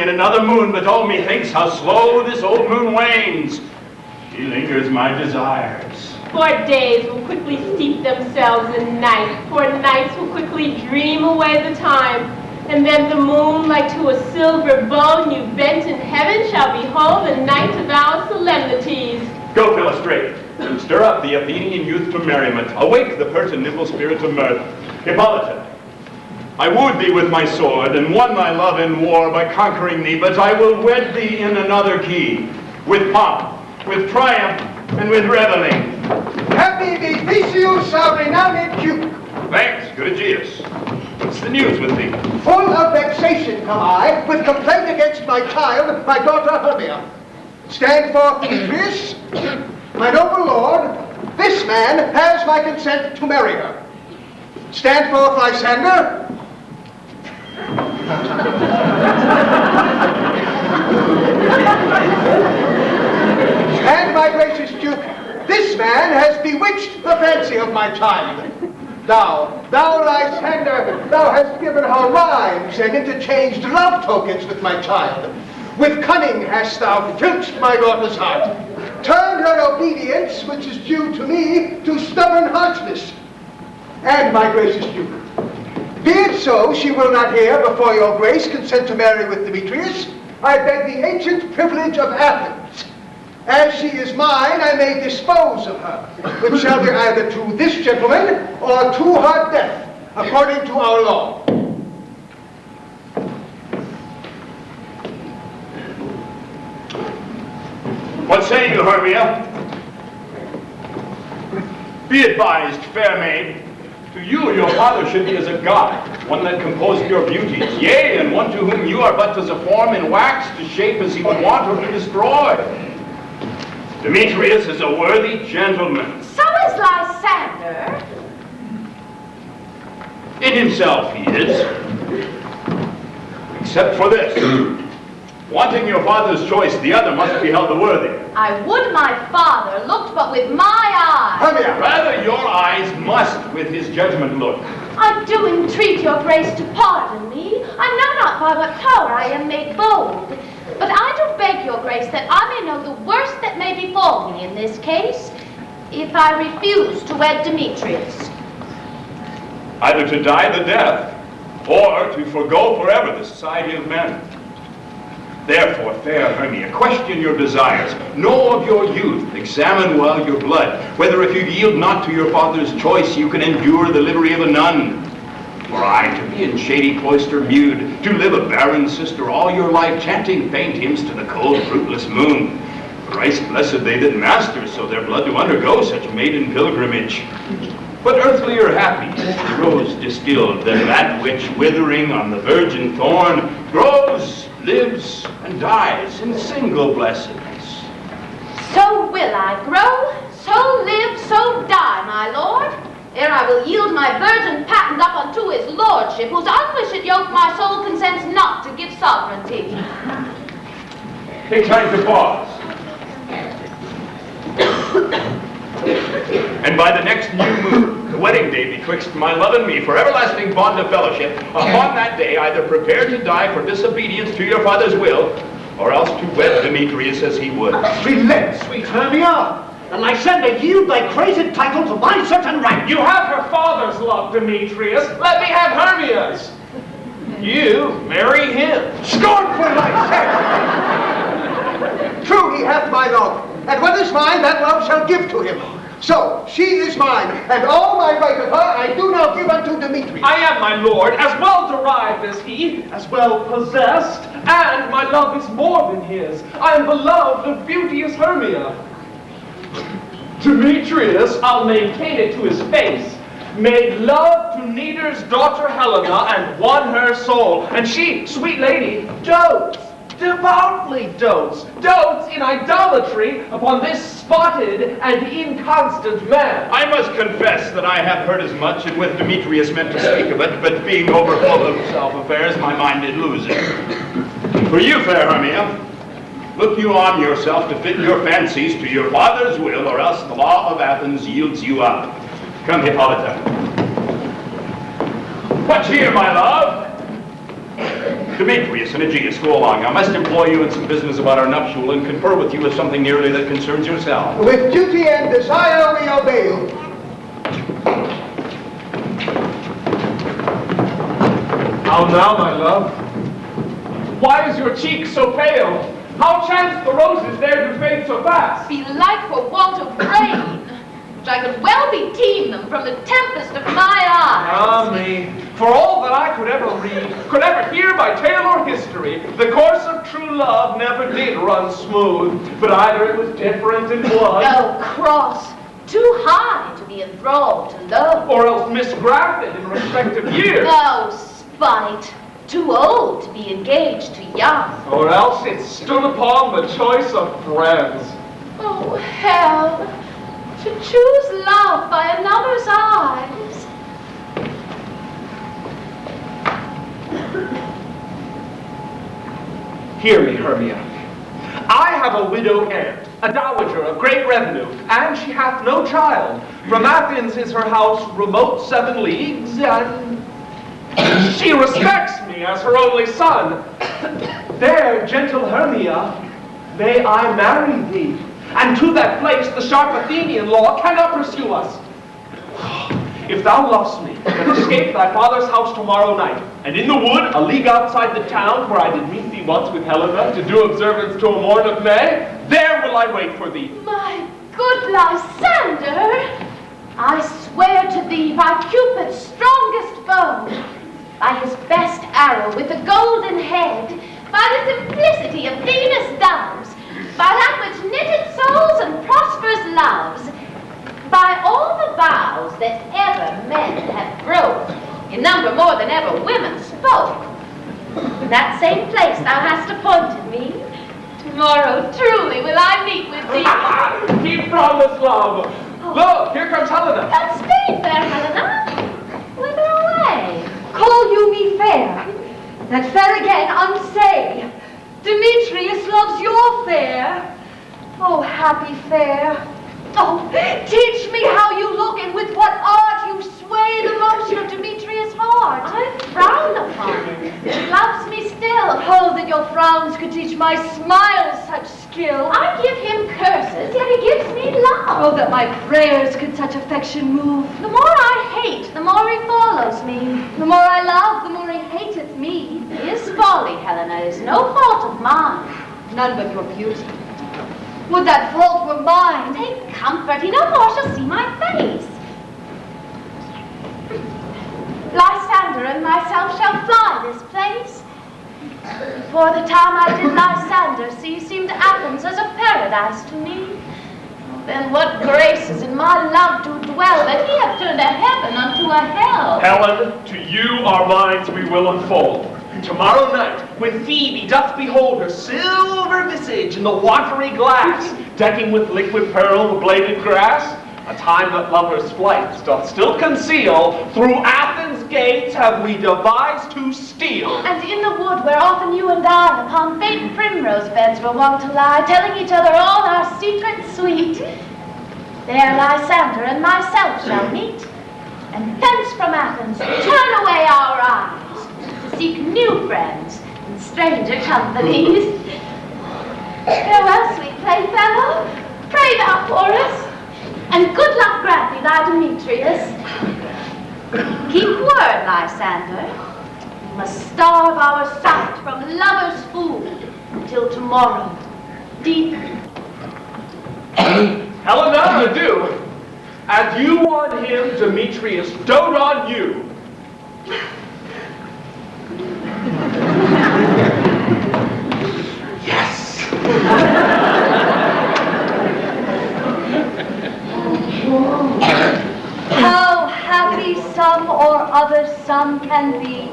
Another moon, but oh, methinks how slow this old moon wanes. She lingers my desires. For days will quickly steep themselves in night, for nights will quickly dream away the time, and then the moon, like to a silver bow new bent in heaven, shall behold the night of our solemnities. Go, Philostrate, and stir up the Athenian youth to merriment. Awake the pert and nimble spirit of mirth. Hippolyta, I wooed thee with my sword, and won thy love in war by conquering thee, but I will wed thee in another key, with pomp, with triumph, and with reveling. Happy be Theseus, our renowned Duke. Thanks, good Aegeus. What's the news with thee? Full of vexation come I, with complaint against my child, my daughter Hermia. Stand forth, Demetrius. My noble lord, this man has my consent to marry her. Stand forth, Lysander. And my gracious Duke, this man has bewitched the fancy of my child. Thou Lysander, thou hast given her rhymes and interchanged love tokens with my child. With cunning hast thou filched my daughter's heart, turned her obedience, which is due to me, to stubborn harshness. And my gracious Duke, be it so she will not here before your grace consent to marry with Demetrius, I beg the ancient privilege of Athens. As she is mine, I may dispose of her, which shall be either to this gentleman or to her death, according to our law. What say you, Hermia? Be advised, fair maid. To you, your father should be as a god, one that composed your beauties, yea, and one to whom you are but as a form in wax to shape as he would want or to destroy. Demetrius is a worthy gentleman. So is Lysander. In himself he is. Except for this. Wanting your father's choice, the other must be held the worthy. I would my father looked but with my eyes. Hermia, rather your eyes must with his judgment look. I do entreat your grace to pardon me. I know not by what power I am made bold. But I do beg your grace that I may know the worst that may befall me in this case, if I refuse to wed Demetrius. Either to die the death, or to forego forever the society of men. Therefore, fair Hermia, question your desires. Know of your youth, examine well your blood, whether if you yield not to your father's choice, you can endure the livery of a nun. For I, to be in shady cloister mewed, to live a barren sister all your life, chanting faint hymns to the cold, fruitless moon. Thrice blessed they that master so their blood to undergo such maiden pilgrimage. But earthlier happy is the rose distilled than that which, withering on the virgin thorn, grows lives and dies in single blessedness. So will I grow, so live, so die, my lord, ere I will yield my virgin patent up unto his lordship, whose unwished yoke my soul consents not to give sovereignty. Take time to pause. And by the next new moon, the wedding day betwixt my love and me, for everlasting bond of fellowship, upon that day either prepare to die for disobedience to your father's will, or else to wed Demetrius as he would. Relent, sweet Hermia, and Lysander yield thy crazy title to my certain right. You have her father's love, Demetrius. Let me have Hermia's. You marry him. Scornful Lysander! True, he hath my love, and what is mine, that love shall give to him. So, she is mine, and all my right of her I do now give unto Demetrius. I am, my lord, as well derived as he, as well possessed, and my love is more than his. I am beloved of beauteous Hermia. Demetrius, I'll maintain it to his face, made love to Neader's daughter Helena and won her soul. And she, sweet lady, dotes, devoutly dotes in idolatry upon this spotted and inconstant man. I must confess that I have heard as much, and with Demetrius meant to speak of it, but being overfull of self-affairs, my mind did lose it. For you, fair Hermia, look you on yourself to fit your fancies to your father's will, or else the law of Athens yields you up. Come, Hippolyta. What cheer, my love? Demetrius and Aegeus, go along. I must employ you in some business about our nuptial and confer with you of something nearly that concerns yourself. With duty and desire we obey you. How now, my love? Why is your cheek so pale? How chance the roses there to fade so fast? Belike for want of rain, which I could well beteem them from the tempest of my eyes. Ah me, for all that I could ever read, could ever hear by tale or history, the course of true love never did run smooth, but either it was different in blood, No cross, too high to be enthralled to love. or else misgrafted in respect of years, No spite, too old to be engaged to young. or else it stood upon the choice of friends. Oh, hell, to choose love by another's eyes. Hear me, Hermia. I have a widow aunt, a dowager of great revenue, and she hath no child. From Athens is her house remote 7 leagues, and she respects me as her only son. There, gentle Hermia, may I marry thee, and to that place the sharp Athenian law cannot pursue us. If thou lovest me, then escape thy father's house tomorrow night, and in the wood, a league outside the town, where I did meet thee once with Helena to do observance to a morn of May, there will I wait for thee. My good Lysander, I swear to thee by Cupid's strongest bow, by his best arrow with the golden head, by the simplicity of Venus' doves, by that which knitted souls and prosperous loves, by all the vows that ever men have broke, in number more than ever women spoke. In that same place thou hast appointed me, tomorrow truly will I meet with thee. Keep promise, love. Look, here comes Helena. But stay, fair Helena. Whither away? Call you me fair, that fair again unsay. Demetrius loves your fair. Oh, happy fair. Oh, teach me how you look and with what art you sway the motion of Demetrius' heart. I frown upon it. He loves me still. Oh, that your frowns could teach my smiles such skill. I give him curses, yet he gives me love. Oh, that my prayers could such affection move. The more I hate, the more he follows me. The more I love, the more he hateth me. His folly, Helena, is no fault of mine. None but your beauty. Would that fault were mine. Take comfort, he no more shall see my face. Lysander and myself shall fly this place. For the time I did Lysander see, seemed Athens as a paradise to me. Then what graces in my love do dwell, that he hath turned a heaven unto a hell. Helen, to you our minds we will unfold. Tomorrow night, when Phoebe doth behold her silver visage in the watery glass, decking with liquid pearl the bladed grass, a time that lovers' flight doth still conceal, through Athens' gates have we devised to steal. And in the wood where often you and I upon faint primrose beds were wont to lie, telling each other all our secrets sweet, there Lysander and myself shall meet, and thence from Athens turn away our eyes to seek new friends in stranger companies. Farewell, sweet playfellow, pray thou for us, and good luck grant thee thy Demetrius. Keep word, Lysander. We must starve our sight from lovers' food till tomorrow. Deep. Helena, do. As you on him, Demetrius dote on you. Yes. How happy some or other some can be.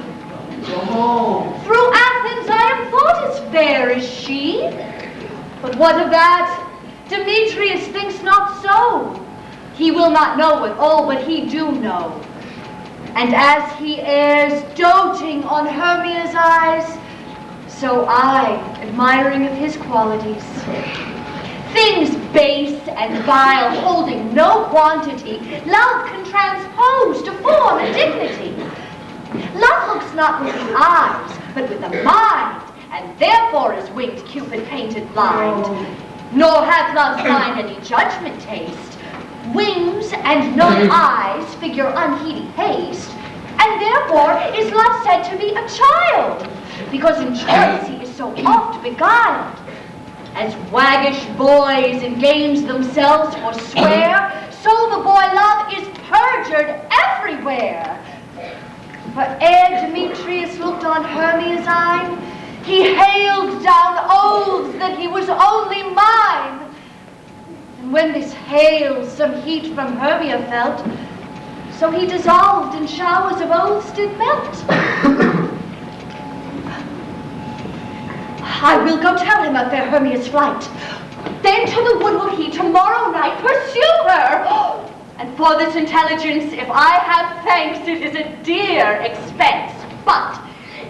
Through Athens I am thought as fair as she. But what of that? Demetrius thinks not so. He will not know it all, but he do know. And as he errs doting on Hermia's eyes, so I, admiring of his qualities. Things base and vile, holding no quantity, love can transpose to form and dignity. Love looks not with the eyes, but with the mind, and therefore is winged Cupid painted blind. Nor hath love's mind any judgment taste. Wings and no eyes figure unheedy haste, and therefore is love said to be a child, because in choice he is so oft beguiled. As waggish boys in games themselves forswear, so the boy love is perjured everywhere. For ere Demetrius looked on Hermia's eye, he hailed down oaths that he was only mine. And when this hail some heat from Hermia felt, so he dissolved in showers of oaths did melt. I will go tell him of fair Hermia's flight. Then to the wood will he tomorrow night pursue her. And for this intelligence, if I have thanks, it is a dear expense. But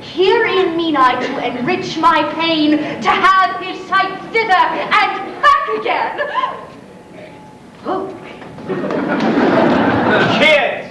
herein mean I to enrich my pain, to have his sight thither and back again. Oh. Kids!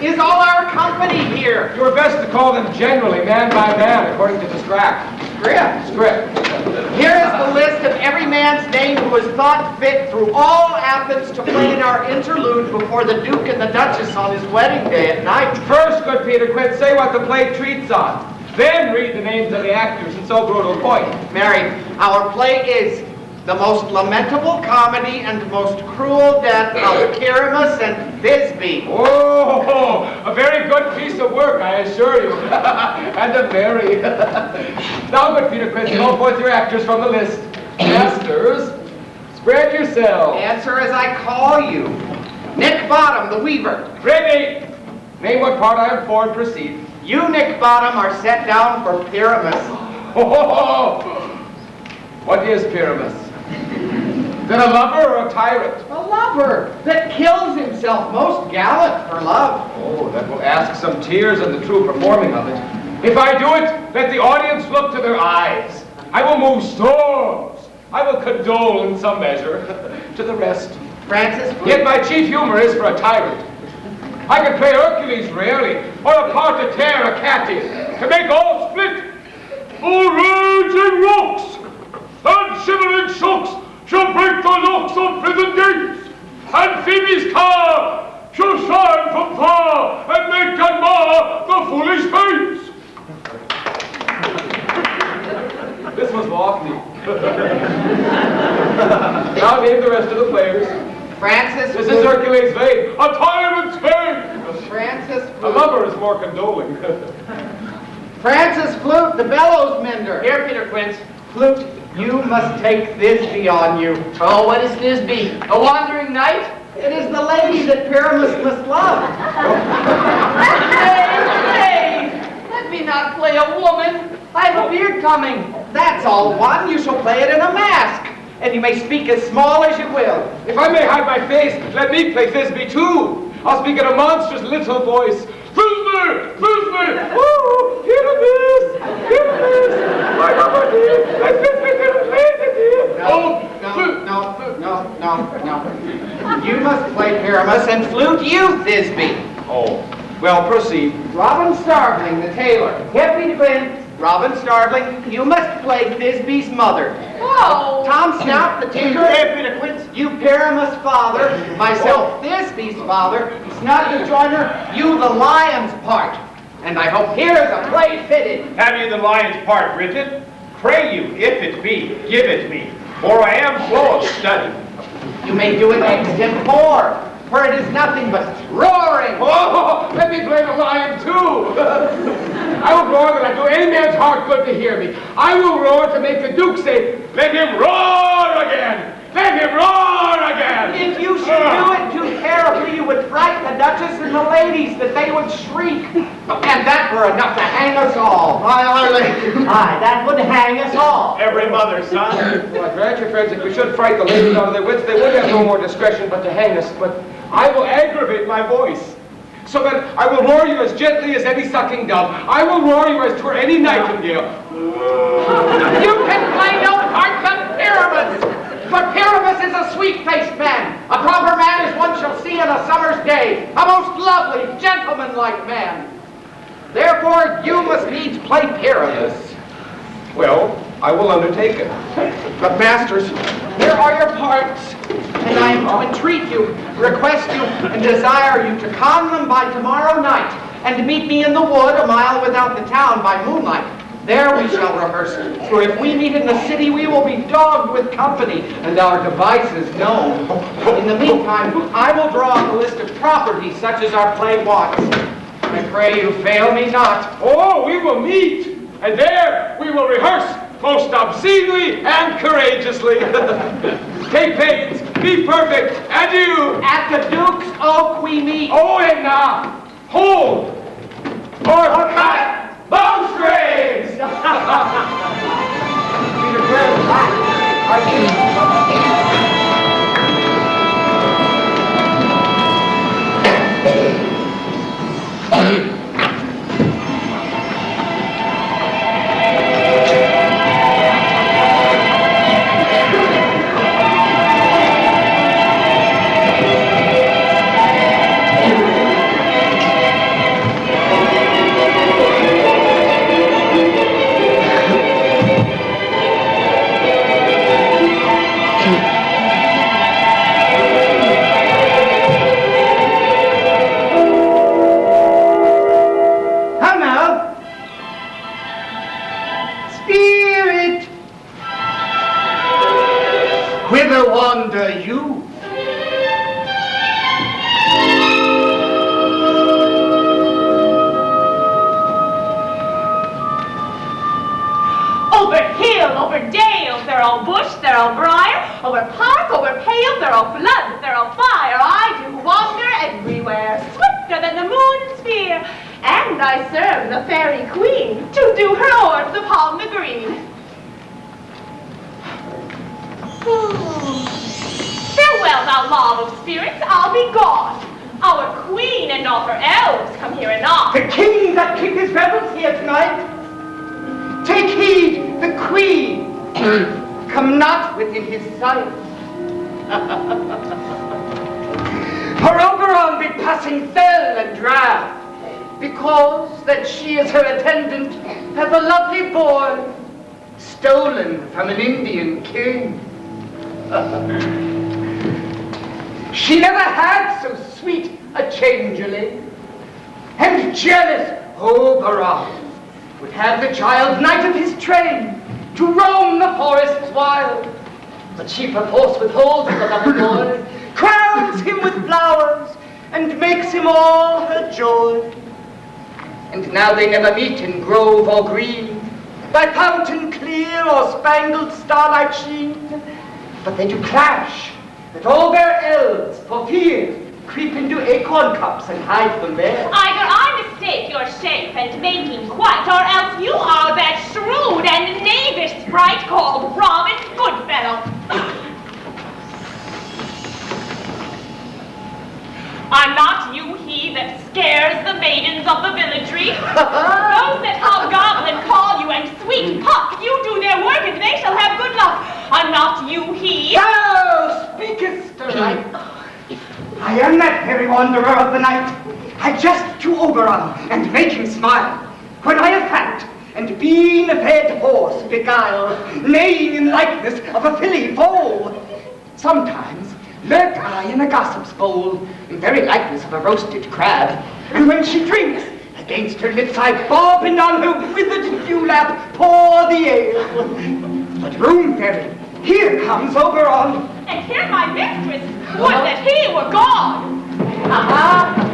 Is all our company here? You were best to call them generally, man by man, according to the script. Here is the list of every man's name who has thought fit through all Athens to play in our interlude before the Duke and the Duchess on his wedding day at night. First, good Peter Quint, say what the play treats on. Then read the names of the actors, and so grow to a point. Mary, our play is the most lamentable comedy and most cruel death of Pyramus and Thisbe. Oh, a very good piece of work, I assure you. And a very. Now, good Peter Quint, call forth your actors from the list. Masters, spread yourselves. Answer as I call you. Nick Bottom, the weaver. Ready. Name what part I am for and proceed. You, Nick Bottom, are set down for Pyramus. Oh, what is Pyramus? Is it a lover or a tyrant? A lover that kills himself, most gallant for love. Oh, that will ask some tears in the true performing of it. If I do it, let the audience look to their eyes. I will move storms. I will condole in some measure. To the rest. Francis, Yet my chief humor is for a tyrant. I can play Hercules rarely, or a part to tear a cat in, to make all split. Oh, raging rocks and shivering shocks shall break the locks of prison gates, and Phoebe's car shall shine from far and make and mar the foolish fates. This was lofty. Now name the rest of the players. Francis, This is Hercules' vein, a tyrant's vein. Francis Francis A Flute. lover is more condoling. Francis Flute, the bellows mender. Here, Peter Quince. Flute, you must take Thisbe on you. Oh, what is Thisbe? A wandering knight? It is the lady that Pyramus must love. Hey, let me not play a woman. I have a beard coming. That's all one. You shall play it in a mask. And you may speak as small as you will. If I may hide my face, let me play Thisbe too. I'll speak in a monstrous little voice. Thisbe! Thisbe! Woo! Pyramus! Pyramus! My mama dear! I Thisbe didn't play the dear! Oh! No. You must play Pyramus and Flute you, Thisbe. Oh. Well, proceed. Robin Starveling, the tailor. Here, Peter Quince. Robin Starveling, you must play Thisbe's mother. Oh. Tom Snout, the tinker. Here, Peter Quince. You Pyramus' father, myself Thisbe's father, Snout the joiner, you the lion's part. And I hope here is a play fitted. Have you the lion's part, Bridget? Pray you, if it be, give it me, for I am slow of study. You may do it extempore, for it is nothing but roaring. Oh, let me play the lion too. I will roar that I do any man's heart good to hear me. I will roar to make the Duke say, let him roar again. Let him roar again. If you should do it too terribly, you would frighten the Duchess and the ladies, that they would shriek. And that were enough to hang us all. Aye, that would hang us all. Every mother's son. Well, I grant you, friends, if we should fright the ladies out of their wits, they would have no more discretion but to hang us. But I will aggravate my voice, so that I will roar you as gently as any sucking dove. I will roar you as 'twere any nightingale. You can play no part but Pyramus. But Pyramus is a sweet-faced man. A proper man as one shall see on a summer's day. A most lovely, gentlemanlike man. Therefore, you must needs play Pyramus. Well, I will undertake it. But masters, here are your parts, and I am to entreat you, request you, and desire you to con them by tomorrow night, and to meet me in the wood a mile without the town by moonlight. There we shall rehearse, for if we meet in the city, we will be dogged with company, and our devices known. In the meantime, I will draw up a list of properties such as our play wants. I pray you fail me not. Oh, we will meet, and there we will rehearse most obscenely and courageously. Take pains, be perfect, and you. At the Duke's oak we meet. Oh, and now, hold, or cut those strings. Peter Quince, are you? Whither wander you? Over hill, over dale, they're all bush, they're all briar, over park, over pale, they're all flood, they're all fire. I do wander everywhere, swifter than the moon's sphere, and I serve the fairy queen to do her orbs upon the green. Farewell, thou mob of spirits, I'll be gone. Our queen and all her elves come here anon. The king that kicked his rebels here tonight. Take heed, the queen. Come not within his sight. Her Oberon be passing fell and drab, because that she is her attendant has a lovely boy, stolen from an Indian king. She never had so sweet a changeling, and jealous Oberon would have the child knight of his train to roam the forests wild. But she perforce withholds the lovely boy, crowns him with flowers, and makes him all her joy. And now they never meet in grove or green, by fountain clear or spangled starlight sheen, but they do clash, that all their elves, for fear, creep into acorn cups and hide them there. Either I mistake your shape and making quite, or else you are that shrewd and knavish sprite called Robin Goodfellow. Are not you he that scares the maidens of the villagery? Those that hobgoblin call you and sweet puck, you do their work and they shall have good luck. Are not you he? Thou speakest right. I am that very wanderer of the night. I jest to Oberon and make him smile. When I have fat and been a fed horse beguile, neighing in likeness of a filly foal. Sometimes lurk I in a gossip's bowl, in very likeness of a roasted crab. And when she drinks, against her lips I bob, and on her withered dewlap pour the ale. But room fairy, here comes Oberon. And here my mistress, would that he were gone. Aha!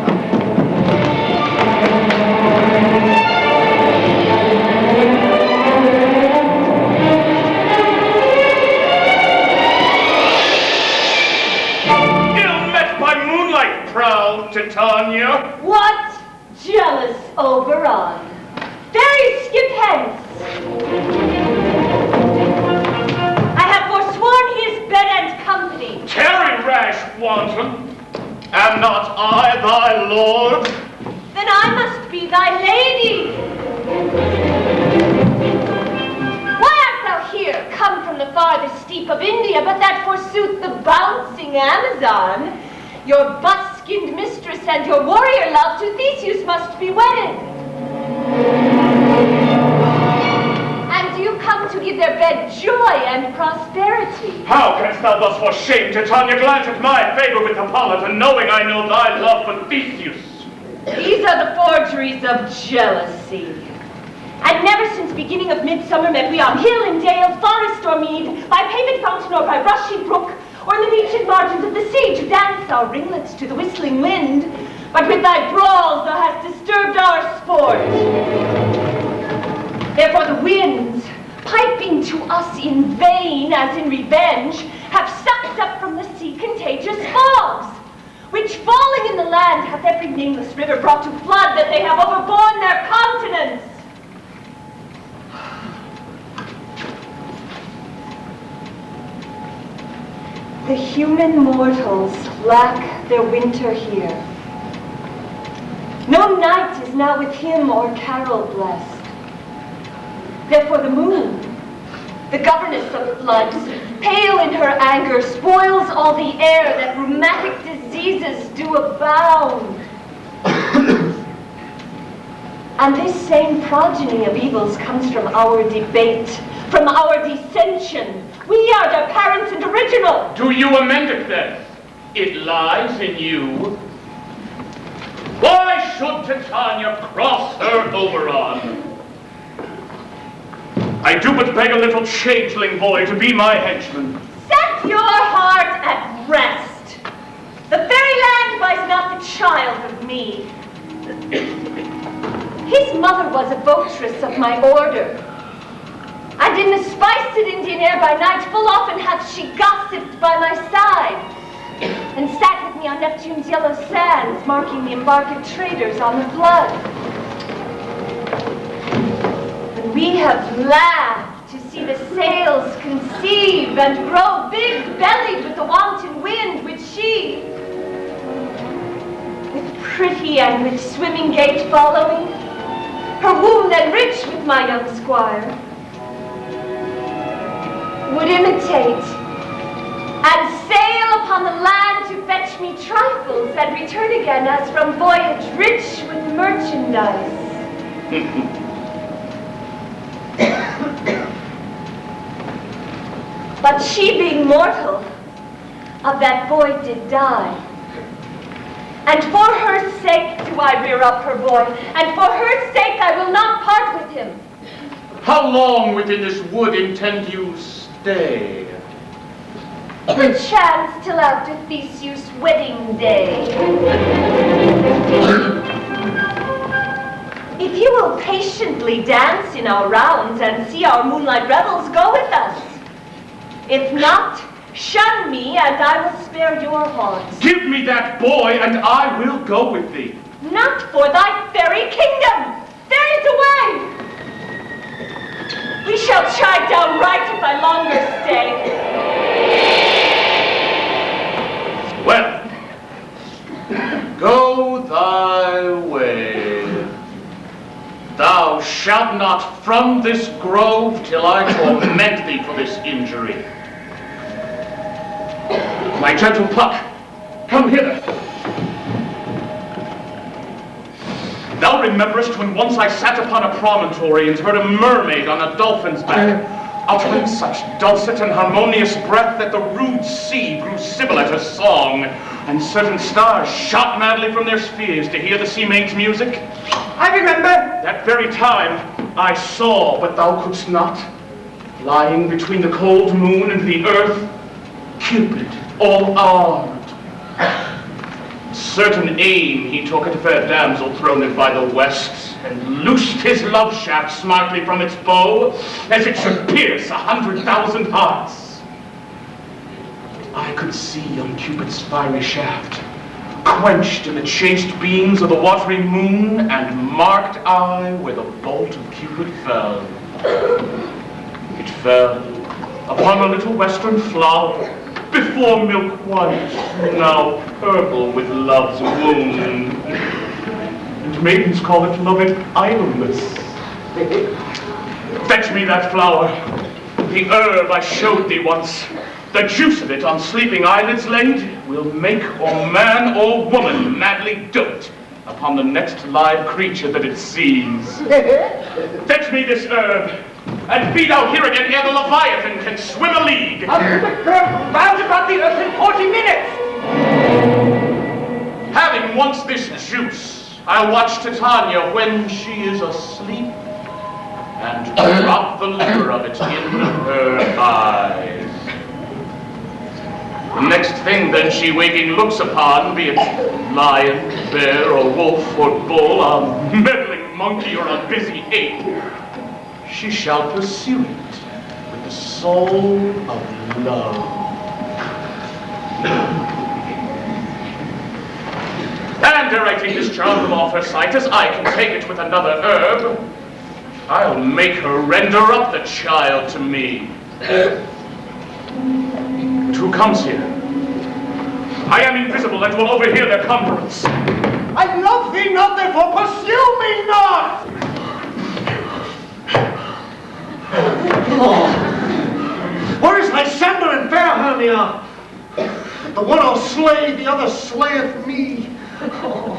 Proud Titania. What jealous Oberon? Fairy, skip hence. I have forsworn his bed and company. Tarry, rash wanton. Am not I thy lord? Then I must be thy lady. Why art thou here, come from the farthest steep of India, but that forsooth the bouncing Amazon? Your busk-skinned mistress and your warrior love to Theseus must be wedded. And do you come to give their bed joy and prosperity? How canst thou thus for shame, Titania, glance at my favor with Hippolyta, knowing I know thy love for Theseus? These are the forgeries of jealousy. And never since beginning of midsummer met we on hill and dale, forest or mead, by paved fountain or by rushy brook, or in the beached margins of the sea, to dance our ringlets to the whistling wind. But with thy brawls thou hast disturbed our sport. Therefore the winds, piping to us in vain as in revenge, have sucked up from the sea contagious fogs, which falling in the land hath every nameless river brought to flood, that they have overborne their continents. The human mortals lack their winter here. No night is now with him or carol blessed. Therefore the moon, the governess of floods, pale in her anger, spoils all the air that rheumatic diseases do abound. And this same progeny of evils comes from our debate, from our dissension. We are their parents and original. Do you amend it then? It lies in you. Why should Titania cross her Oberon? I do but beg a little changeling boy to be my henchman. Set your heart at rest. The fairy land buys not the child of me. His mother was a votress of my order. And in the spiced Indian air by night, full often hath she gossiped by my side, and sat with me on Neptune's yellow sands, marking the embarked traders on the flood. And we have laughed to see the sails conceive and grow big-bellied with the wanton wind, which she, with pretty and with swimming gait following, her womb then rich with my young squire, would imitate, and sail upon the land to fetch me trifles, and return again as from voyage rich with merchandise. But she being mortal, of that boy did die. And for her sake do I rear up her boy, and for her sake I will not part with him. How long within this wood intend you stay? perchance till after Theseus' wedding day. If you will patiently dance in our rounds and see our moonlight revels, go with us. If not, shun me, and I will spare your haunts. Give me that boy, and I will go with thee. Not for thy fairy kingdom. Bear it away. We shall chide downright if I longer stay. Well, go thy way. Thou shalt not from this grove till I torment thee for this injury. My gentle Puck, come hither. Thou rememberest when once I sat upon a promontory and heard a mermaid on a dolphin's back, uttering such dulcet and harmonious breath that the rude sea grew civil at her song, and certain stars shot madly from their spheres to hear the sea maid's music? I remember. That very time I saw, but thou couldst not, lying between the cold moon and the earth, Cupid, all armed. Certain aim he took at a fair damsel throned by the west, and loosed his love shaft smartly from its bow, as it should pierce 100,000 hearts. I could see young Cupid's fiery shaft, quenched in the chaste beams of the watery moon, and marked I where the bolt of Cupid fell. It fell upon a little western flower, before milk white, now purple with love's wound. And maidens call it loved idleness. Fetch me that flower, the herb I showed thee once. The juice of it on sleeping eyelids laid will make or man or woman madly dote upon the next live creature that it sees. Fetch me this herb, and be thou here again ere the Leviathan can swim a league. Round about the earth in 40 minutes. Having once this juice, I'll watch Titania when she is asleep, and drop the liquor of it in her eyes. The next thing then she waking looks upon, be it lion, bear, or wolf, or bull, a meddling monkey, or a busy ape, she shall pursue it with the soul of love. And ere I take this child from off her sight, as I can take it with another herb, I'll make her render up the child to me. But who comes here? I am invisible and will overhear their conference. I love thee not, therefore pursue me not! Oh. Where is Lysander and fair Hermia? The one I'll slay, the other slayeth me. Oh.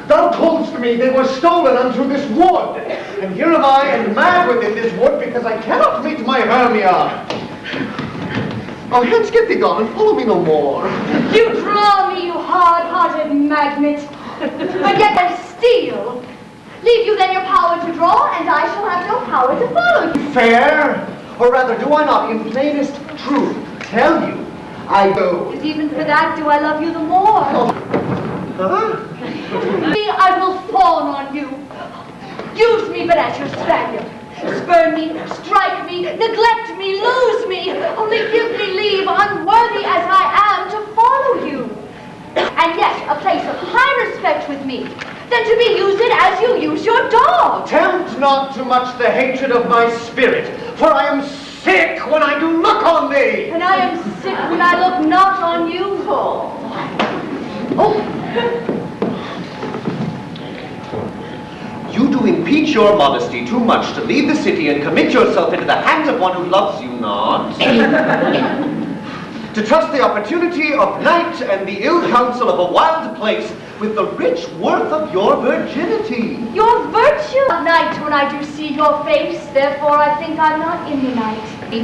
Thou toldst me they were stolen unto this wood, and here am I, and mad within this wood, because I cannot meet my Hermia. Oh, hence get thee gone, and follow me no more. You draw me, you hard-hearted magnet, and yet I steal. Leave you then your power to draw, and I shall have no power to follow you. Fair, or rather, do I not, in plainest truth, tell you, I go. And even for that do I love you the more. Oh. Huh? Me, I will fawn on you. Use me but as your spaniel. Spurn me, strike me, neglect me, lose me. Only give me leave, unworthy as I am, to follow you. And yet a place of high respect with me, than to be used as you use your dog. Tempt not too much the hatred of my spirit, for I am sick when I do look on thee. And I am sick when I look not on you. Oh. You do impeach your modesty too much to leave the city and commit yourself into the hands of one who loves you not. To trust the opportunity of night and the ill counsel of a wild place with the rich worth of your virginity. Your virtue at night when I do see your face, therefore I think I'm not in the night.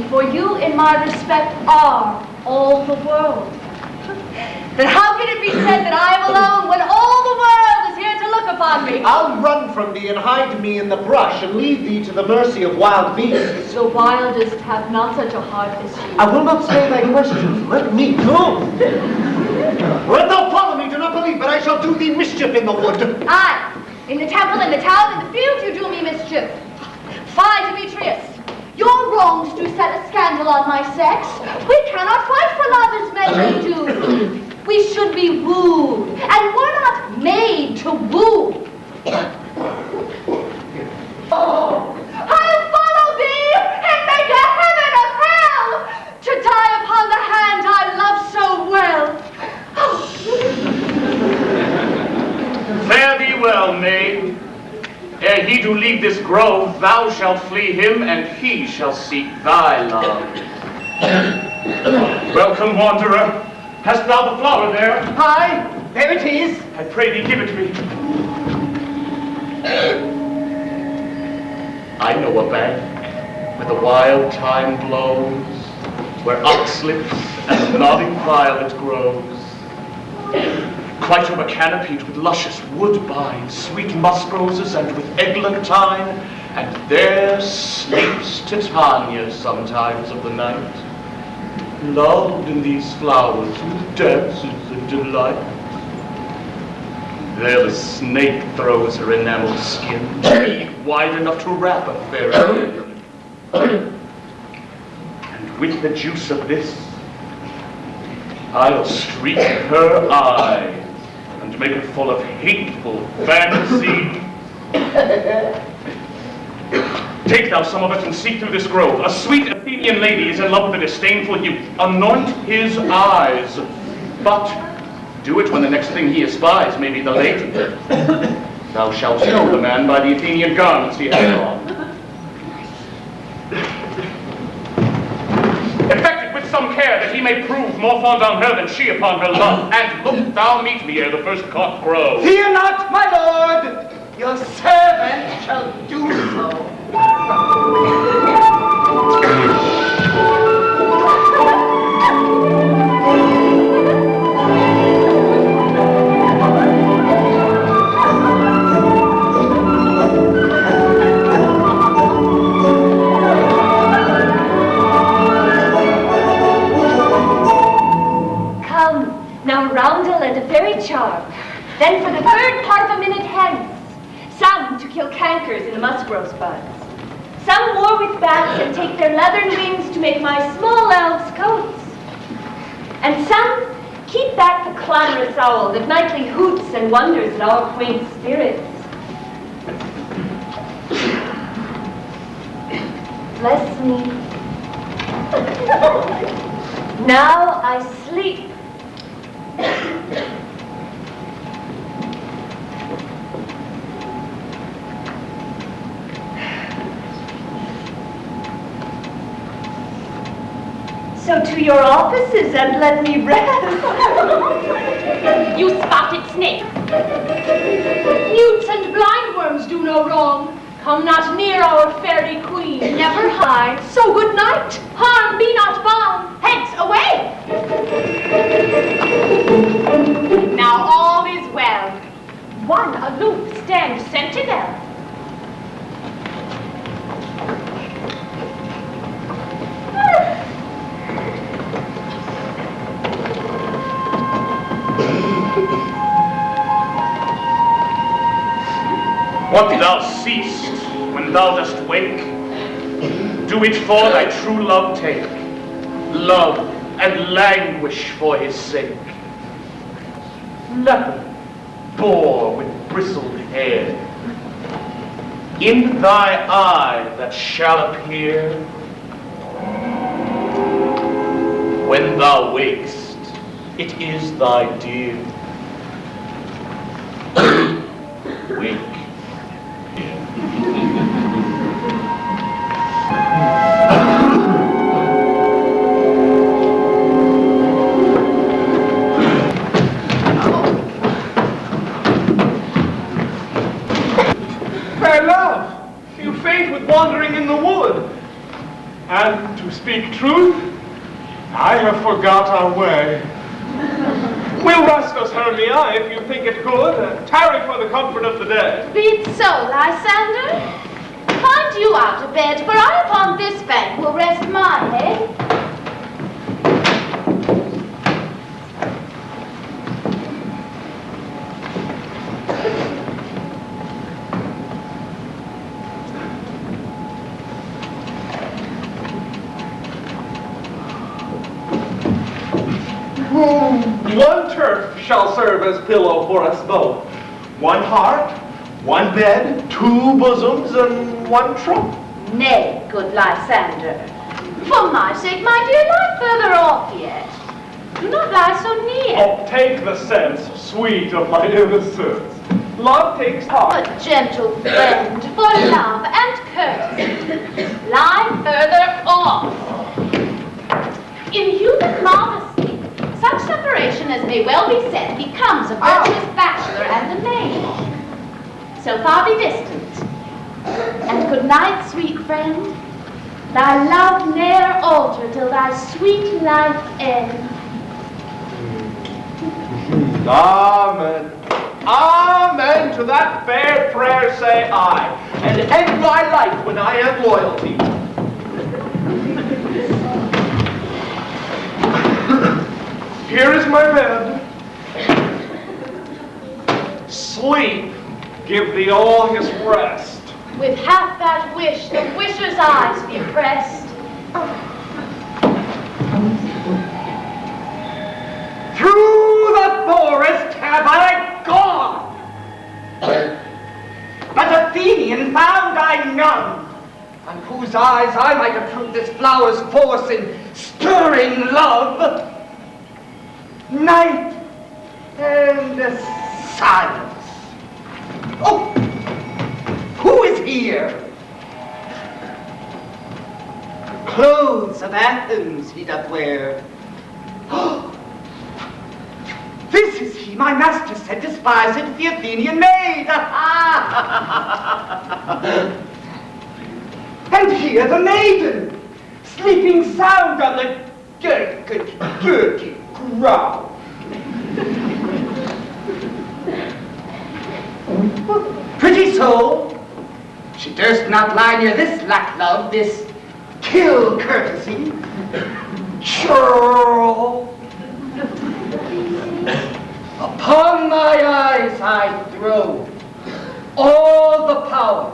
For you in my respect are all the world. Then how can it be said that I am alone when all the world is here to look look upon me. I'll run from thee and hide me in the brush and leave thee to the mercy of wild beasts. The wildest have not such a heart as you. I will not say thy questions. Let me go. Let thou follow me, do not believe, but I shall do thee mischief in the wood. Aye, in the temple, in the town, in the field, you do me mischief. Fie, Demetrius. Your wrongs do set a scandal on my sex. We cannot fight for love as men may do. We should be wooed, and we're not made to woo. I'll follow thee and make a heaven of hell to die upon the hand I love so well. Fare thee well, maid. Ere he do leave this grove, thou shalt flee him, and he shall seek thy love. Welcome, wanderer. Hast thou the flower there? Aye, there it is. I pray thee, give it me. I know a bank where the wild thyme blows, where oxlips and the nodding violet grows. Quite over-canopied with luscious woodbine, sweet musk roses, and with eglantine, and there sleeps Titania sometimes of the night, lulled in these flowers with dances and delight. There the snake throws her enameled skin, wide enough to wrap a fair head. And with the juice of this, I'll streak her eye and make her full of hateful fancy. Take thou some of it and seek through this grove. A sweet Athenian lady is in love with a disdainful youth. Anoint his eyes, but do it when the next thing he espies may be the lady. Thou shalt know the man by the Athenian garments he has on. Effect it with some care, that he may prove more fond on her than she upon her love. And look thou meet me ere the first cock crow. Fear not, my lord. Your servant shall do so. Roundel and a fairy charm. Then for the third part of a minute hence, some to kill cankers in the muskrose buds. Some war with bats and take their leathern wings to make my small elves coats. And some keep back the clamorous owl that nightly hoots and wonders at our quaint spirits. Bless me. Now I sleep. So to your offices and let me rest. You spotted snake. Newts and blindworms do no wrong. Come not near our fairy queen. Never hide. So good night. Harm be not bound. Hence, away. Now all is well. One aloof stands sentinel. What thou seest when thou dost wake, do it for thy true love take. Love and languish for his sake. Leopard, boar with bristled hair, in thy eye that shall appear, when thou wakest, it is thy dear. Wake. Fair love, you faint with wandering in the wood. And to speak truth, I have forgot our way. We'll rest us, Hermia, if you think it good. Tarry for the comfort of the day. Be it so, Lysander. Find you out of bed, for I upon this bank will rest my head. One turf shall serve as pillow for us both. One heart, one bed, two bosoms, and one trunk. Nay, good Lysander. For my sake, my dear, lie further off yet. Do not lie so near. Oh, take the sense, sweet, of my innocence. Love takes heart. A gentle friend for love and courtesy. Lie further off. In human modesty, such separation as may well be said becomes a virtuous bachelor and a maid. So far be distant. And good night, sweet friend. Thy love ne'er alter till thy sweet life end. Amen. Amen. To that fair prayer say I, and end my life when I am loyalty. Here is my bed. Sleep, give thee all his rest. With half that wish, the wisher's eyes be pressed. Through the forest have I gone, but Athenian found I none, on whose eyes I might approve this flower's force in stirring love. Night and silence. Oh, who is here? Clothes of Athens he doth wear. This is he, my master said, despised the Athenian maid. And here the maiden, sleeping sound on the dirty ground. Pretty soul, she durst not lie near this lack love, this kill courtesy. Churl. Upon my eyes I throw all the power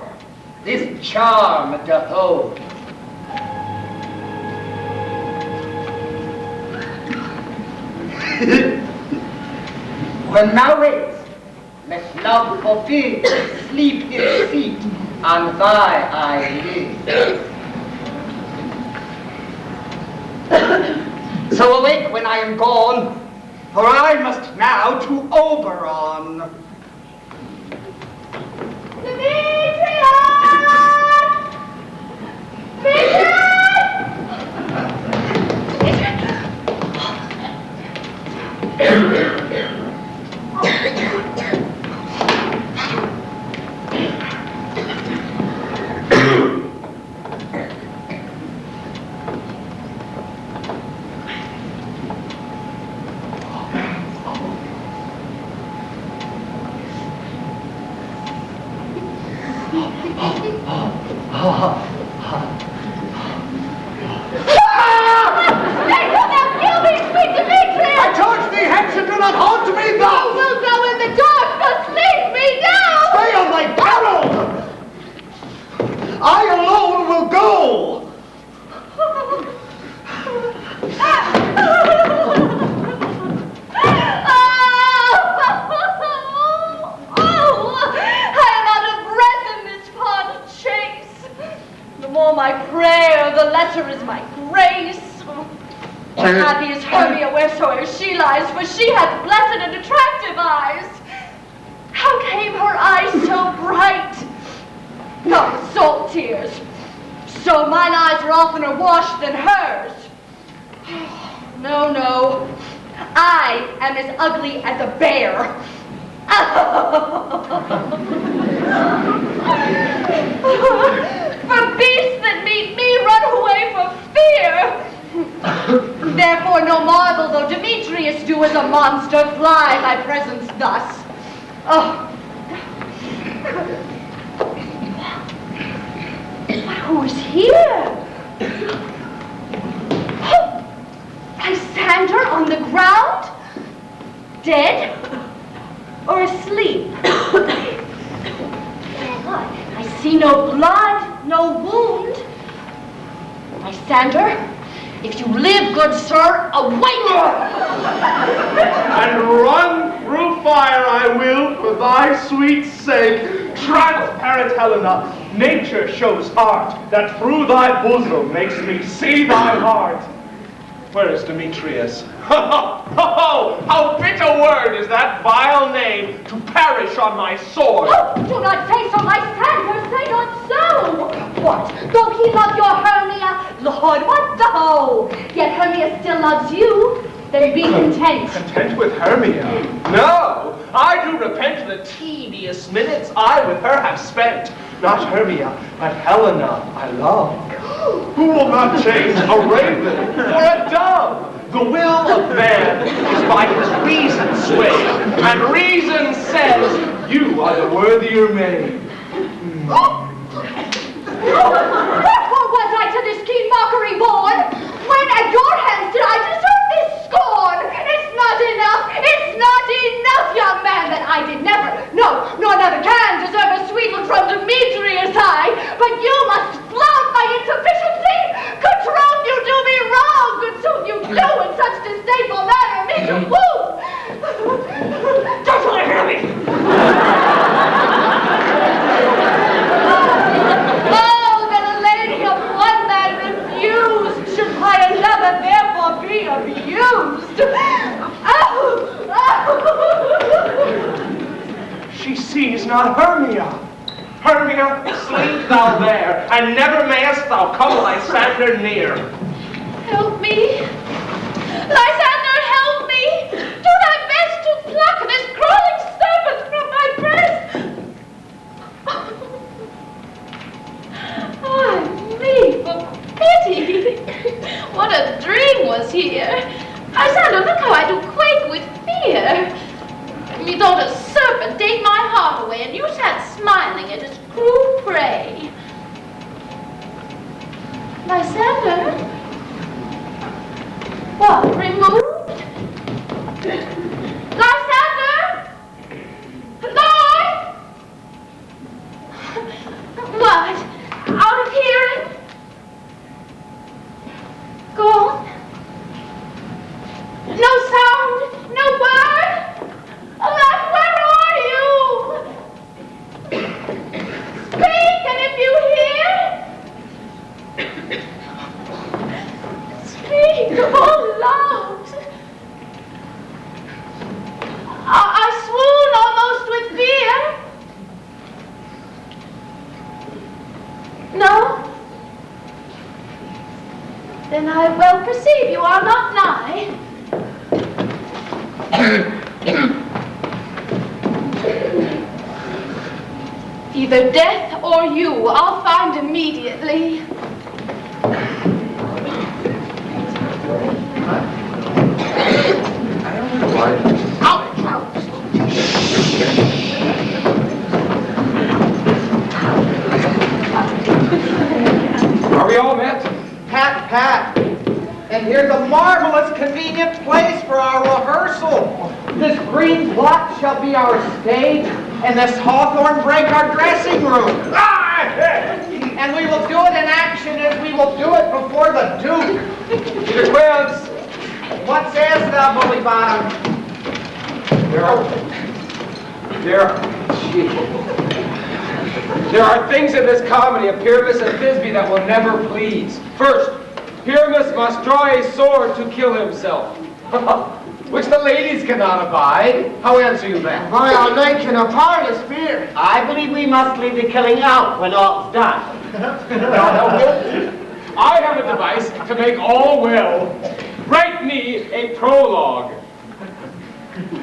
this charm doth hold. When thou wakest, let love forbid sleep his seat on thy eyelids. So awake when I am gone, for I must now to Oberon. Demetrius! Happy is Hermia wheresoever she lies, for she hath blessed and attractive eyes. How came her eyes so bright? Oh, salt tears. So mine eyes are oftener washed than hers. No, no. I am as ugly as a bear. For beasts that meet me run away for fear. Therefore no marvel though Demetrius do as does a monster fly my presence thus? Oh. But who's here? Lysander on the ground? Dead? Or asleep? I see no blood, no wound. Lysander, if you live, good sir, awake! And run through fire I will for thy sweet sake. Transparent Helena, nature shows art that through thy bosom makes me see thy heart. Where is Demetrius? How bitter a word is that vile name to perish on my sword. Oh, do not say so, Lysander, say not so. What, though he love your Hermia? Lord, what though? Yet Hermia still loves you. Then be content. Content with Hermia? No, I do repent the tedious minutes I with her have spent. Not Hermia, but Helena I love. Who will not change a raven for a dove? The will of man is by his reason swayed, and reason says you are the worthier maid. Wherefore was I to this keen mockery born? When at your hands did I deserve this scorn? It's not enough, young man, that I did never, no, nor never can deserve a sweet look from Demetrius' eye. But you must flout my insufficiency. Good troth, you do me wrong. Good sooth, you do in such disdainful manner me to woo. Don't let her hear me. Oh, that a lady of one man refused should by another therefore be abused. She sees not Hermia. Hermia, sleep thou there, and never mayest thou come Lysander near. Help me. Lysander, help me. Do thy best to pluck this crawling serpent from my breast. Ah, me, for pity. What a dream was here. Lysander, look how I do quake with fear. Methought a serpent ate my heart away, and you sat smiling at his cruel prey. Lysander? What, removed? Lysander? Lord? What? Out of hearing? Gone? No sound? No word? Alas, where are you? Speak, and if you hear, speak, oh loud. I swoon almost with fear. No? Then I well perceive you are not nigh. Either death or you, I'll find immediately. Are we all met? Pat, Pat. And here's a marvelous convenient place for our rehearsal. This green plot shall be our stage, and this hawthorn brake our dressing room. And we will do it in action as we will do it before the Duke. Peter Quills. What sayest thou, bully bottom? There are things in this comedy of Pyramus and Thisbe that will never please. First, Pyramus must draw a sword to kill himself, which the ladies cannot abide. How answer you that? Why, our knight can abhor his fear. I believe we must leave the killing out when all's done. I have a device to make all well. Write me a prologue.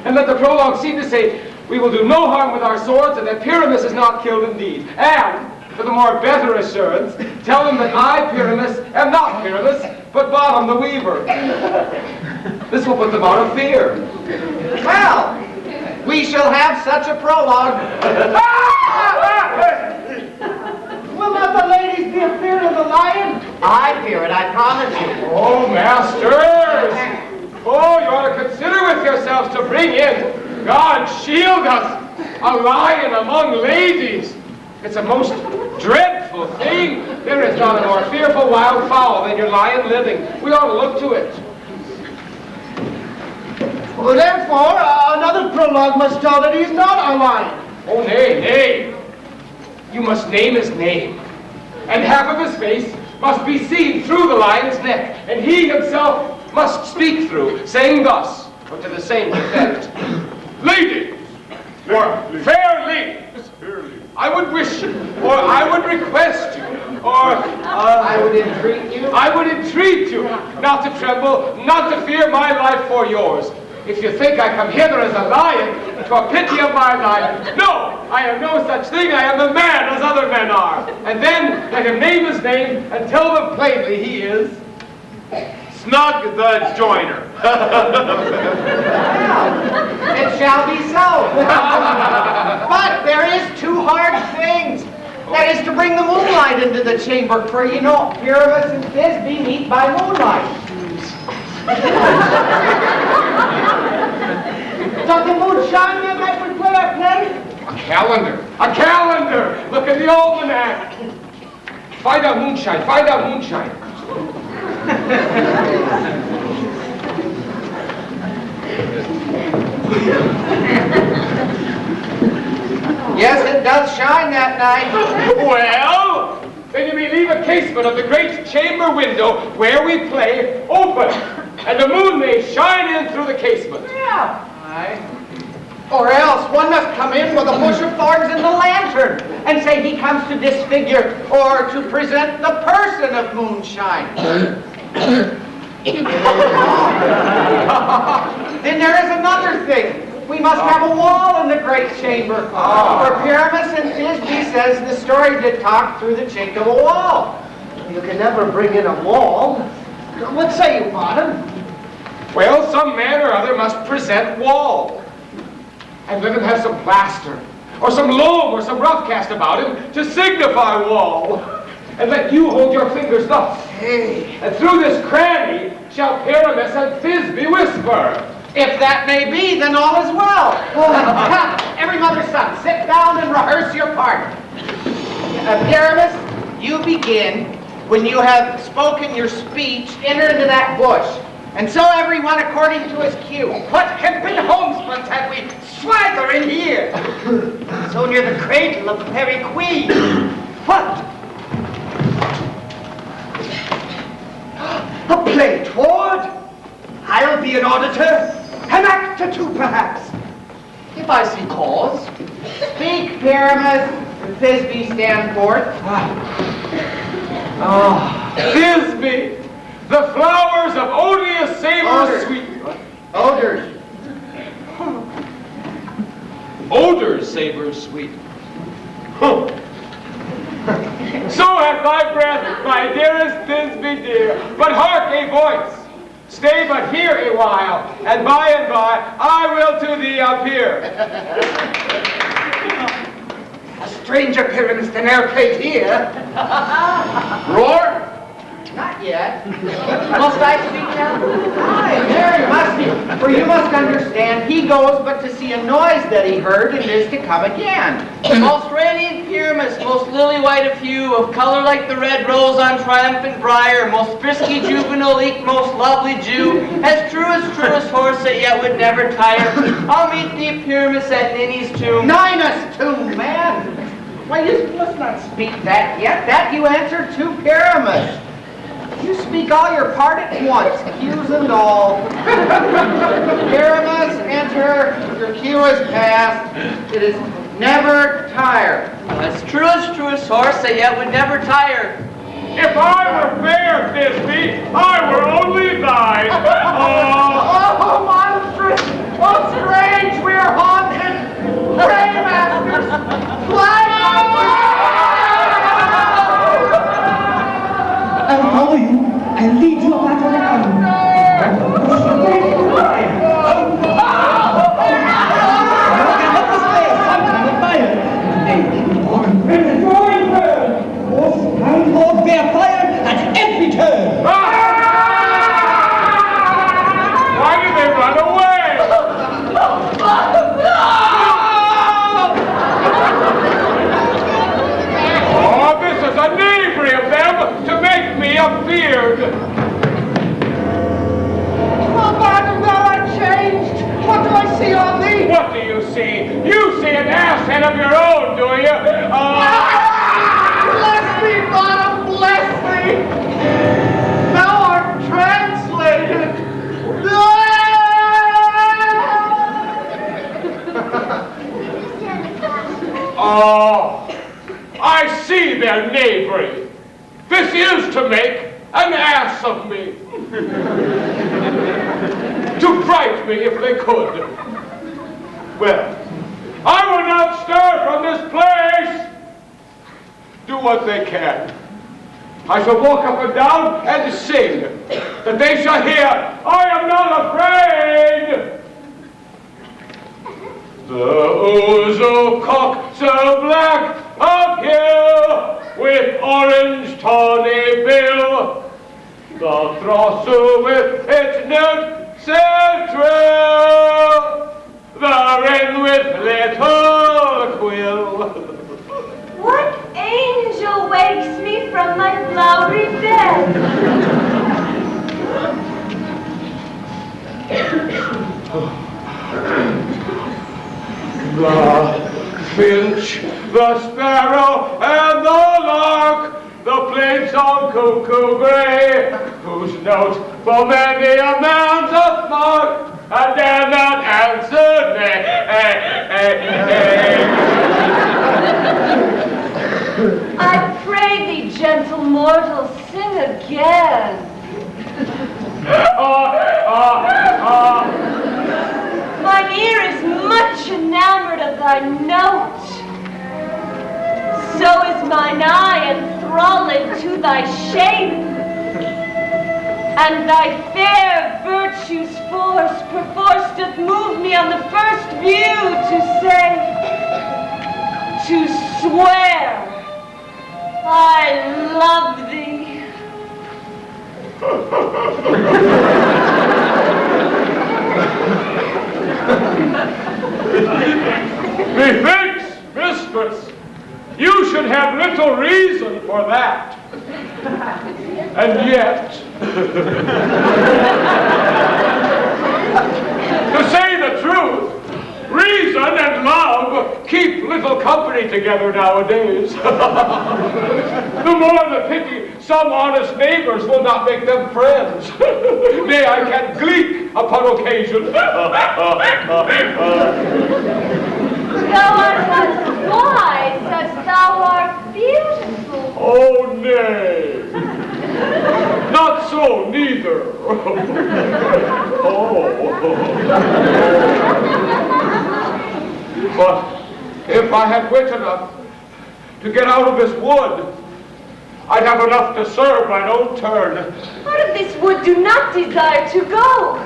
And let the prologue seem to say, we will do no harm with our swords, and that Pyramus is not killed indeed. And For the more better assurance, tell him that I, Pyramus, am not Pyramus, but Bottom the Weaver. This will put them out of fear. Well, we shall have such a prologue. Will not the ladies be afeard of the lion? I fear it, I promise you. Oh, masters! Oh, you ought to consider with yourselves to bring in, God shield us, a lion among ladies. It's a most dreadful thing. There is not a more fearful wild fowl than your lion living. We ought to look to it. Well, therefore, another prologue must tell that he is not a lion. Oh, nay, nay. You must name his name. And half of his face must be seen through the lion's neck. And he himself must speak through, saying thus, or to the same effect. Lady, or fair lady, I would wish you, or I would request you, or I would entreat you. I would entreat you not to tremble, not to fear my life for yours. If you think I come hither as a lion, to a pity of my life, no, I am no such thing. I am the man as other men are. And then let him name his name and tell them plainly he is Snug the Joiner. It shall be so. But there is two hard things. That is to bring the moonlight into the chamber, for you know, Pyramus and Thisbe meet by moonlight. Does the moon shine that night we play our play? A calendar. A calendar. Look at the almanac. Find out moonshine. Find out moonshine. Yes, it does shine that night. Well, then you may leave a casement of the great chamber window where we play open, and the moon may shine in through the casement. Yeah. Aye. Or else one must come in with a bush of thorns in the lantern and say he comes to disfigure or to present the person of moonshine. Then there is another thing. We must have a wall in the great chamber. For Pyramus and Thisbe says the story did talk through the chink of a wall. You can never bring in a wall. What say you, Bottom? Well, some man or other must present wall. And let him have some plaster, or some loam, or some rough cast about him to signify wall. And let you hold your fingers thus. And through this cranny shall Pyramus and Thisbe whisper. If that may be, then all is well. Every mother's son, sit down and rehearse your part. Pyramus, you begin. When you have spoken your speech, enter into that bush. And so everyone according to his cue. What hempen homespuns have we swagger in here? So near the cradle of the very queen. What? A play toward? I'll be an auditor. An act or two, perhaps. If I see cause. Speak, Pyramus, and Thisbe stand forth. Thisbe, the flowers of odious savor sweet. Odors. Odors savor sweet. So hath thy breath, my dearest Thisbe dear. But hark, a voice. Stay but here a while, and by I will to thee appear. A stranger Pyramus than e'er played here. Roar? Not yet. Must I speak now? Aye, there you must be. For you must understand, he goes but to see a noise that he heard, and is to come again. Most radiant Pyramus, most lily-white of hue, of color like the red rose on triumphant briar, most frisky juvenile, eke most lovely Jew, as truest horse that yet would never tire. I'll meet thee, Pyramus, at Ninny's tomb. Ninus tomb, man! Why, you must not speak that yet. That you answer to Pyramus. You speak all your part at once, cues and all. Pyramus, enter. Your cue is past. It is never tired. As truest horse that yet would never tire. If I were fair, Thisbe, I were only thine. Oh, monstrous! Oh, strange! We are haunted! Pray, masters! Fly, masters! I'll lead you back around. And push you away from the fire. Look at this place, I'm on fire. Nay, when the drawing burn, horse and lord bear fire at every turn. Why did they run away? Oh, this is a knavery of them to make me afeard. Oh, madam, thou art changed. What do I see on thee? What do you see? You see an ass head of your own, do you? Bless thee, madam, bless thee. Thou art translated. Oh, I see their knavery. This is to make an ass of me. To fright me if they could. Well, I will not stir from this place. Do what they can. I shall walk up and down and sing, that they shall hear, I am not afraid. The ouzel cock so black of hue, with orange tawny bill, the throstle with its note so trill, the wren with little quill. What angel wakes me from my flowery bed? The finch, the sparrow, and the lark, the plain-song cuckoo gray, whose note for many a man's a mark, and dare not answer nay. I pray thee, gentle mortal, sing again. Mine ear is much enamored of thy note. So is mine eye enthralled to thy shape. And thy fair virtue's force perforce doth move me on the first view to swear, I love thee. Methinks, mistress, you should have little reason for that. And yet, to say the truth, reason and love keep little company together nowadays. The more the pity some honest neighbors will not make them friends. Nay, I can gleek upon occasion. Thou art as wise as thou art beautiful. Oh, nay. Not so, neither. Oh. But if I had wit enough to get out of this wood, I'd have enough to serve mine own turn. Out of this wood do not desire to go.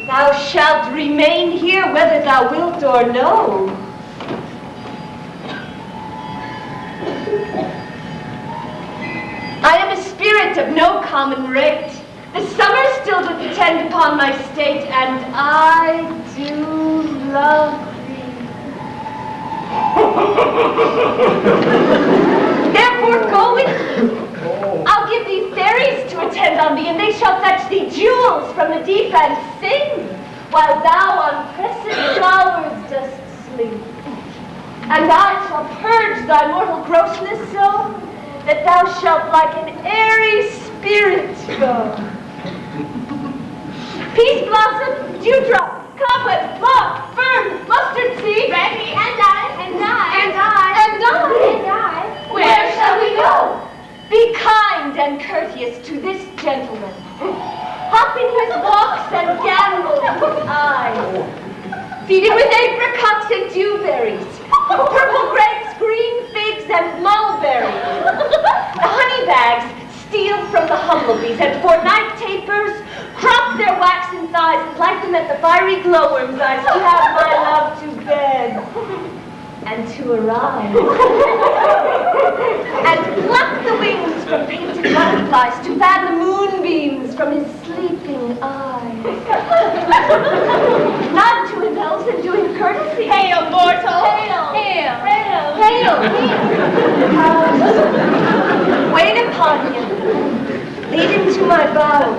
Thou shalt remain here whether thou wilt or no. I am a spirit of no common rate. The summer still doth attend upon my state, and I do love thee. Therefore go with me. I'll give thee fairies to attend on thee, and they shall fetch thee jewels from the deep and sing, while thou on pressed flowers dost sleep. And I shall purge thy mortal grossness so, that thou shalt like an airy spirit go. Peace blossom, dewdrop, cobweb, moth, fern, mustard seed, ready, and I. Where shall we go? Be kind and courteous to this gentleman. Hop in his walks and gambol in his eyes. Feed him with apricots and dewberries, purple grapes, green figs, and mulberries. The honey bags steal from the humblebees, and for night tapers, crop their waxen thighs and light them at the fiery glowworm's eyes to have my love to bed and to arise. And pluck the wings from painted butterflies to fan the moonbeams from his sleeping eyes. Nod to him else in doing courtesy. Hail, mortal! Hail! Hail! Hail! Hail! Wait upon him. Lead him to my bower.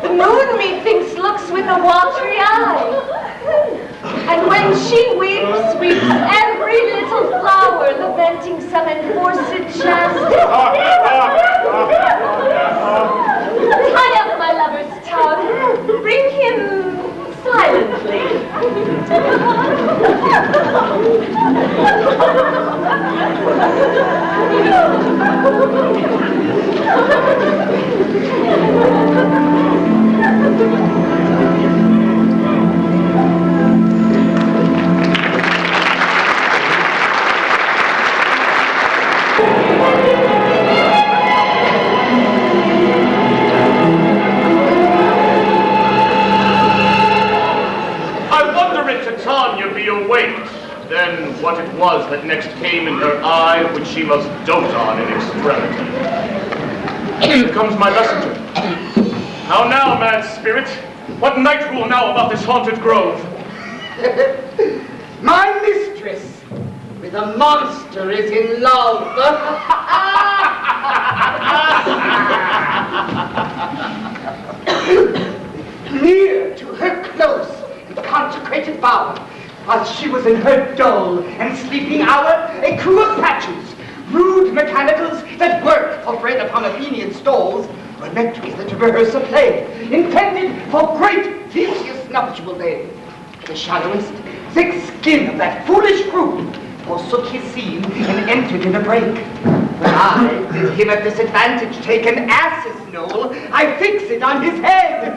The moon, methinks, looks with a watery eye. And when she weeps, weeps every little flower, lamenting some enforced chastity. Tie up my lover's tongue. Bring him silently. Then what it was that next came in her eye, which she must dote on in extremity. Here comes my messenger. How now, mad spirit? What night rule now about this haunted grove? My mistress with a monster is in love. Near to her close and consecrated bower, while she was in her dull and sleeping hour, a crew of patches, rude mechanicals that work for bread upon Athenian stalls, were met together to rehearse a play, intended for great Theseus' nuptial day. The shallowest, thick skin of that foolish group forsook his scene and entered in a break. But I did him a disadvantage take an ass's knoll, I fix it on his head.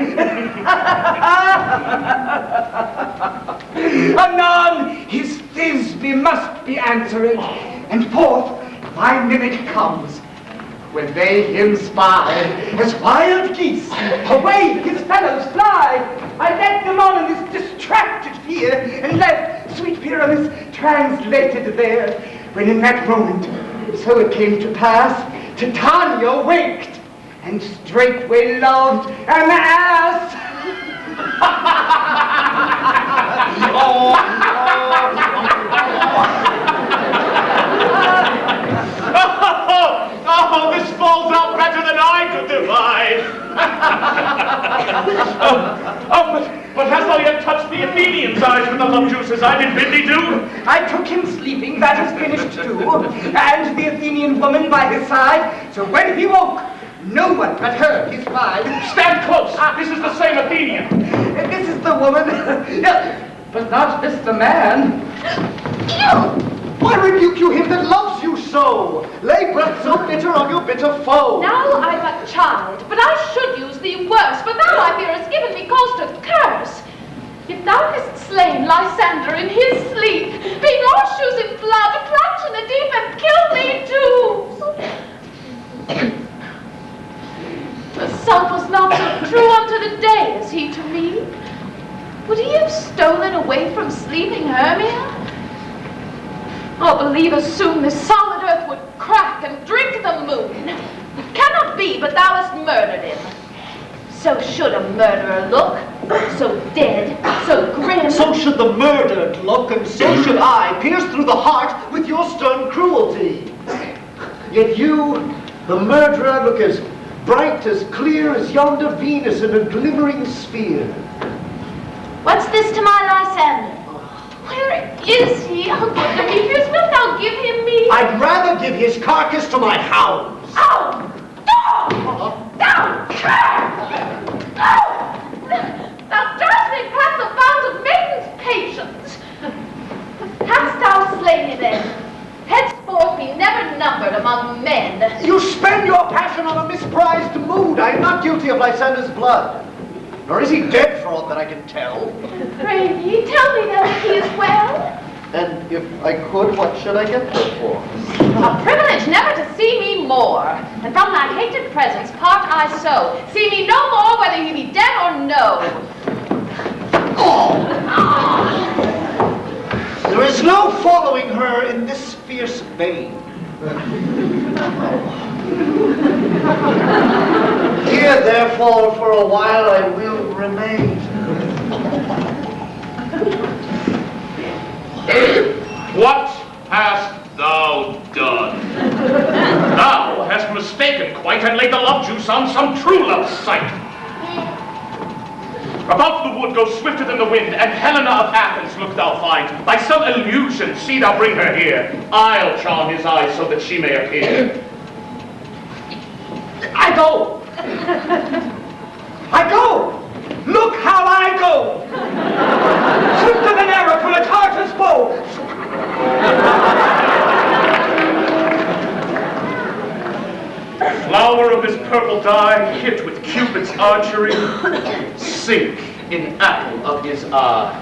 Anon his Thisbe must be answered, and forth my mimic comes. When they him spy, as wild geese, away his fellows fly. I led them on in this distracted fear, and left sweet Pyramus translated there. When in that moment, so it came to pass, Titania waked, and straightway loved an ass. Oh, this falls out better than I could divide. But hast thou yet touched the Athenian's eyes with the love juices I did bid thee do? I took him sleeping, that is finished too, and the Athenian woman by his side, so when he woke, no one but heard his cry. Stand close, this is the same Athenian. This is the woman, but not this the man. Why rebuke you him that loves you so? Lay breath so bitter on your bitter foe. Now I but chide, but I should use thee worse, for thou, I fear, hast given me cause to curse. If thou hast slain Lysander in his sleep, being horseshoes in flood, plunge in the deep and kill me too. The sun was not so true unto the day as he to me. Would he have stolen away from sleeping Hermia? I'll believe as soon this solid earth would crack and drink the moon. It cannot be, but thou hast murdered him. So should a murderer look, so dead, so grim. So should the murdered look, and so should I, pierce through the heart with your stern cruelty. Yet you, the murderer, look as bright, as clear as yonder Venus in a glimmering sphere. What's this to my Lysander? Where is he? Oh, good Demetrius, wilt thou give him me? I'd rather give his carcass to my hounds. Oh! Dog! Thou cur! Oh! Thou darest me past the bounds of maiden's patience. Hast thou slain me then? Henceforth be never numbered among men. You spend your passion on a misprized mood. I am not guilty of Lysander's blood. Nor is he dead for aught that I can tell. Pray ye, tell me then if he is well. And if I could, what should I get her for? A privilege never to see me more. And from thy hated presence part I so. See me no more whether he be dead or no. There is no following her in this fierce vein. Here, therefore, for a while I will remain. What hast thou done? Thou hast mistaken quite and laid the love juice on some true love's sight. About the wood go swifter than the wind, and Helena of Athens look thou find. By some illusion see thou bring her here. I'll charm his eyes so that she may appear. I go! I go! Look how I go! Swifter than arrow from a Tartar's bow! Flower of his purple dye, hit with Cupid's archery, sink in apple of his eye.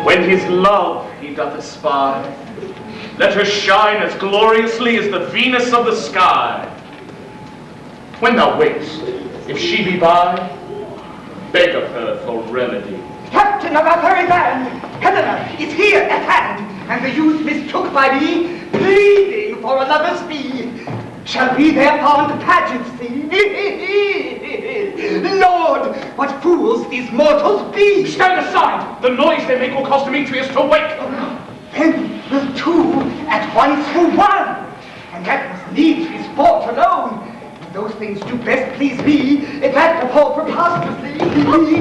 When his love he doth espy, let her shine as gloriously as the Venus of the sky. When thou wakest, if she be by, beg of her for remedy. Captain of a furry band, Helena is here at hand, and the youth mistook by me, pleading for a lover's fee. Shall we their fond pageants see? Lord, what fools these mortals be! Stand aside! The noise they make will cause Demetrius to wake. Then will two at once woo one, and that must needs be sport alone. Those things do best please me, if that fall preposterously.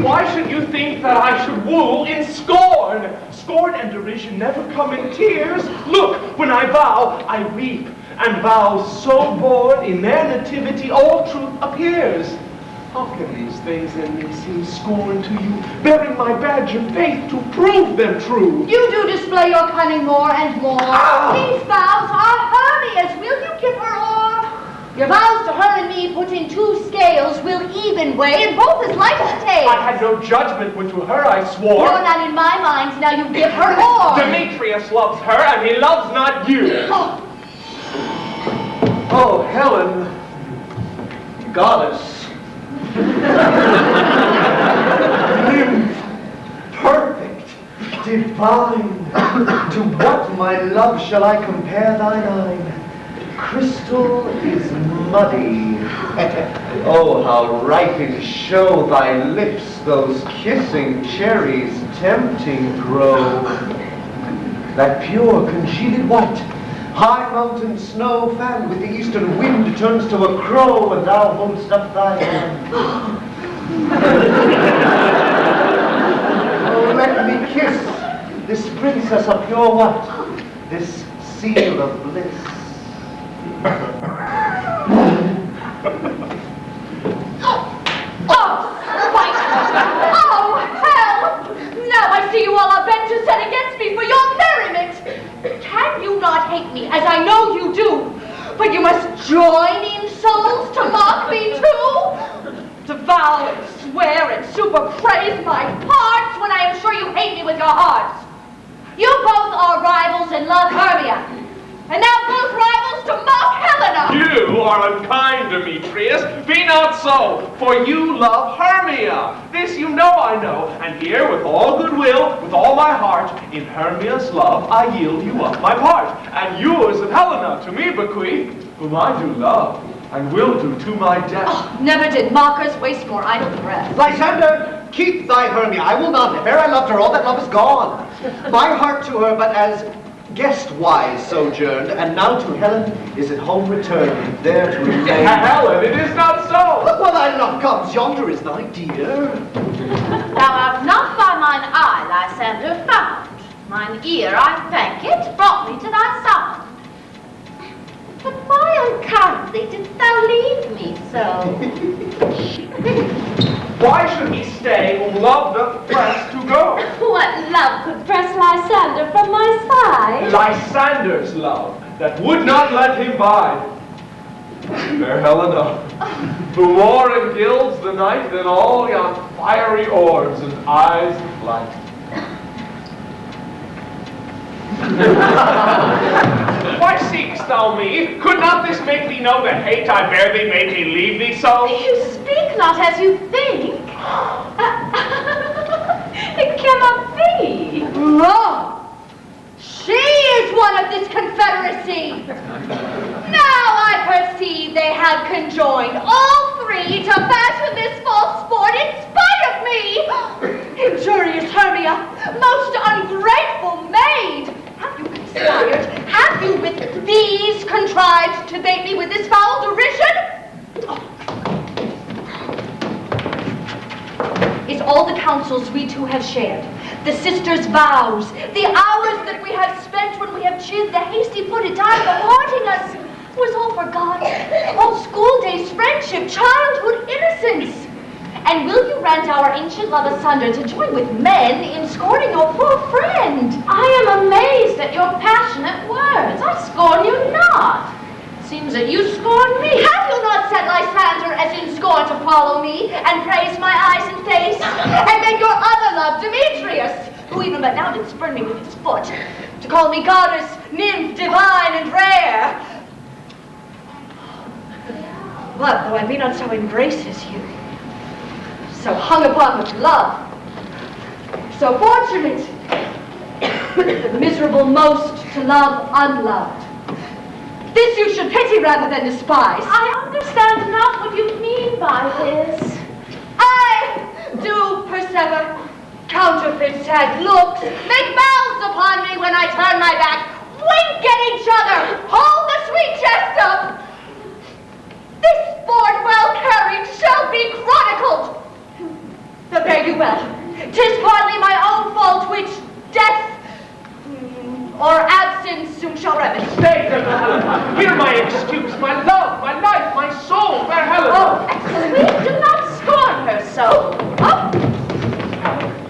Why should you think that I should woo in scorn? Scorn and derision never come in tears. Look, when I vow, I weep, and vows so born in their nativity all truth appears. How can these things in me seem scorn to you, bearing my badge of faith to prove them true? You do display your cunning more and more. These vows are Hermia's. Will you give her o'er? Your vows to her and me put in two scales will even weigh, and both as light as tails. I had no judgment when to her I swore. You're not in my mind, now you give her o'er. Demetrius loves her, and he loves not you. Oh, Helen, goddess, nymph, perfect, divine, to what, my love, shall I compare thine eye? Crystal is muddy. Oh, how ripe in show thy lips, those kissing cherries tempting grow. That pure congealed white, high mountain snow fanned with the eastern wind turns to a crow, and thou holdst up thy hand. Oh, let me kiss this princess of pure white, this seal of bliss. Oh, hell! Now I see you all are bent to set against me for your merriment. Can you not hate me, as I know you do? But you must join in souls to mock me too? To vow and swear and super praise my parts when I am sure you hate me with your hearts. You both are rivals and love Hermia. And now both rivals to mock Helena! You are unkind, Demetrius. Be not so, for you love Hermia. This you know I know, and here with all goodwill, with all my heart, in Hermia's love I yield you up my part, and yours of Helena to me bequeath, whom I do love, and will do to my death. Oh, never did mockers waste more idle breath. Lysander, keep thy Hermia, I will not. Ere I loved her, all that love is gone. My heart to her but as guest-wise sojourned, and now to Helen is at home returned, there to remain. Helen, it is not so. Well, thy love comes, yonder is thy dear. Thou art not by mine eye, Lysander, found. Mine ear, I thank it, brought me to thy sound. But why unkindly didst thou leave me so? Why should he stay whom love doth press to go? What love could press Lysander from my side? Lysander's love, that would not let him bide. Fair Helena, who more engilds the night than all yon fiery orbs and eyes of light. Why seek'st thou me? Could not this make thee know the hate I bear thee made me leave thee so? You speak not as you think. It cannot be. Wrong. She is one of this confederacy. Now I perceive they have conjoined, all three, to fashion this false sport in spite of me. Injurious Hermia, most ungrateful maid. Have you conspired? Have you with these contrived to bait me with this foul derision? Is all the counsels we two have shared, the sisters' vows, the hours that we have spent when we have chid the hasty-footed time of parting us, was all forgot. All school days, friendship, childhood, innocence. And will you rent our ancient love asunder to join with men in scorning your poor friend? I am amazed at your passionate words. I scorn you not. Seems that you scorn me. Have you not set Lysander as in scorn to follow me and praise my eyes and face? And then your other love, Demetrius, who even but now did spurn me with his foot, to call me goddess, nymph, divine, and rare. But though I be not so embraced as you, so hung upon with love, so fortunate, but miserable most to love unloved. This you should pity rather than despise. I understand not what you mean by this. I do persever. Counterfeit sad looks, make mouths upon me when I turn my back, wink at each other, hold the sweet jest up. This sport well carried shall be chronicled. But bear you well, 'tis partly my own fault which death or absence soon shall remedy. Stay, fair Helen. Hear my excuse, my love, my life, my soul, fair Helen. Oh, sweet, do not scorn her so. Oh.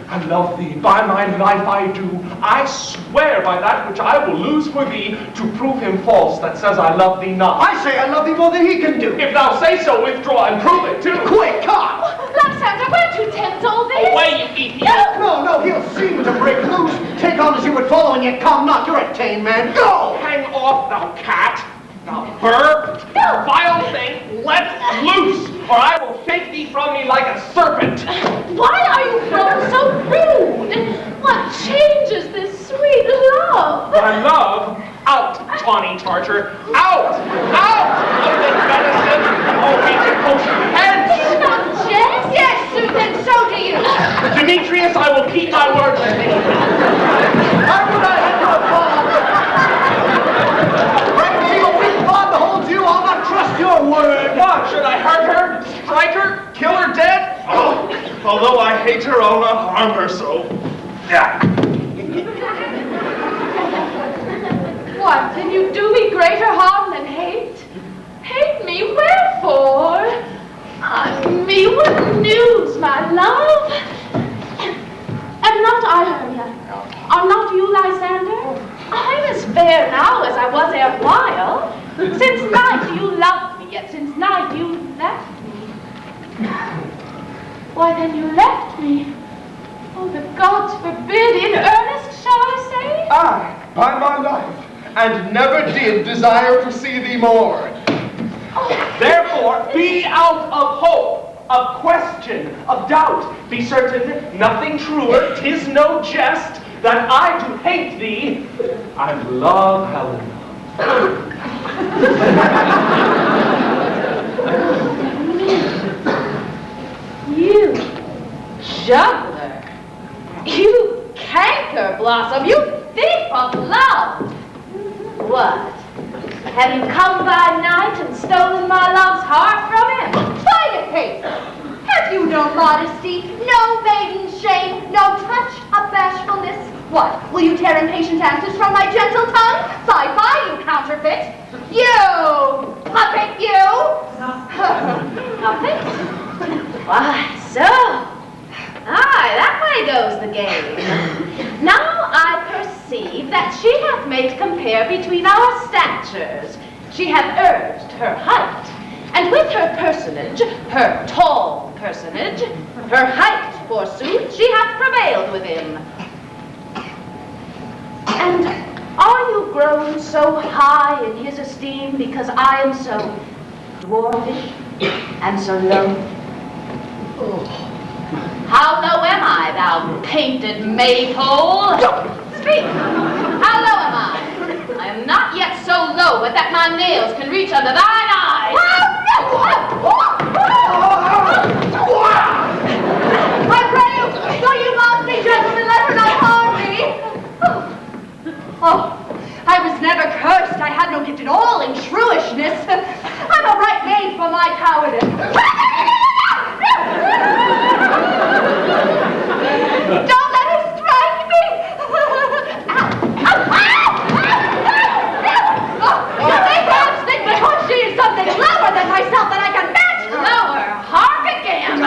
I love thee, by my life I do. I swear by that which I will lose for thee to prove him false that says I love thee not. I say I love thee more than he can do. If thou say so, withdraw and prove it too. Quick, come! Lysander, where'd you tempt all this? Away, you idiot! No, he'll seem to break loose. Take on as you would follow, and yet come not. You're a tame man. Go! Hang off, thou cat! Thou bird! Vile thing, let loose, or I will shake thee from me like a serpent! Why are you grown so rude? What changes this sweet love? My love? Out, tawny tartar! Out! Out! Of the venison! Oh, ancient potion! Hence! Do you not jest? Yes, Susan, so do you. Demetrius, I will keep my word with thee. How would I have your bond? Rancy, a weak bond to hold you. I'll not trust your word. What? Should I hurt her? Strike her? Kill her dead? Oh, although I hate her, I'll not harm her so. Yeah. What, can you do me greater harm than hate? Hate me, wherefore? Me, what news, my love? Am not I, Hermia? Are not you, Lysander? I'm as fair now as I was erewhile. Since night you loved me, yet since night you left me. Why then you left me? Oh, the gods forbid, in earnest shall I say? I, by my life, and never did desire to see thee more. Therefore, be out of hope, of question, of doubt. Be certain, nothing truer, 'tis no jest, that I do hate thee, I love Helen. You juggler, you canker blossom, you thief of love. What? Have you come by night and stolen my love's heart from him? Fight it, Kate. Have you no modesty, no maiden shame, no touch of bashfulness? What, will you tear impatient answers from my gentle tongue? Fie, you counterfeit. You, puppet, you. Puppet? Why, so. Aye, that way goes the game. Now I perceive that she hath made compare between our statures. She hath urged her height, and with her personage, her tall personage, her height, forsooth, she hath prevailed with him. And high in his esteem because I am so dwarfish and so low? How low am I, thou painted maypole? Speak! How low am I? I am not yet so low but that my nails can reach under thine eyes. I pray you, though you must be gentlemen, let her not harm me. Oh, I was never cursed. I had no gift at all in truishness. I'm a right maid for my cowardice. Don't let her strike me! They perhaps think because she is something lower than myself that I can match her. Lower? Hark again!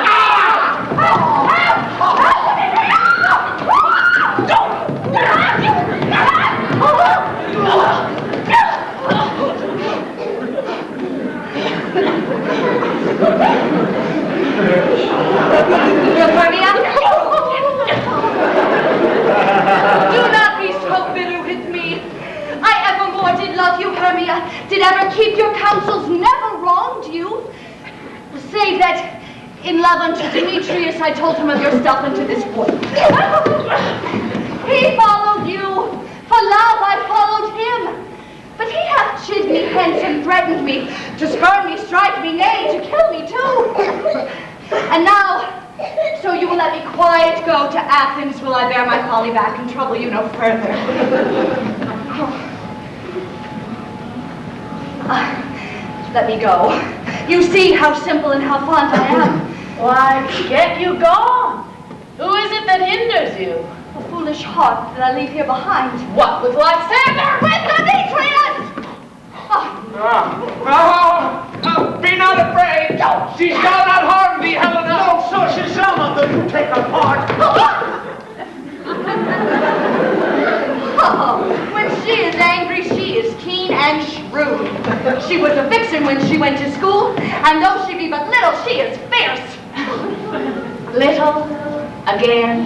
Hermia? Do not be so bitter with me. I evermore did love you, Hermia. Did ever keep your counsels, never wronged you. Save that in love unto Demetrius I told him of your stuff into this wood. He followed you. For love I followed him. But he hath chid me hence and threatened me to spurn me, strike me, nay, to kill me too. And now, so you will let me quiet go to Athens, will I bear my folly back and trouble you no further. Let me go. You see how simple and how fond I am. Why, get you gone. Who is it that hinders you? A foolish heart that I leave here behind. What, with Lysander? With Demetrius! Be not afraid. She shall not harm thee, Helena. No, sir, she shall not, though you take her part. Oh, when she is angry, she is keen and shrewd. She was a vixen when she went to school, and though she be but little, she is fierce. Little, again.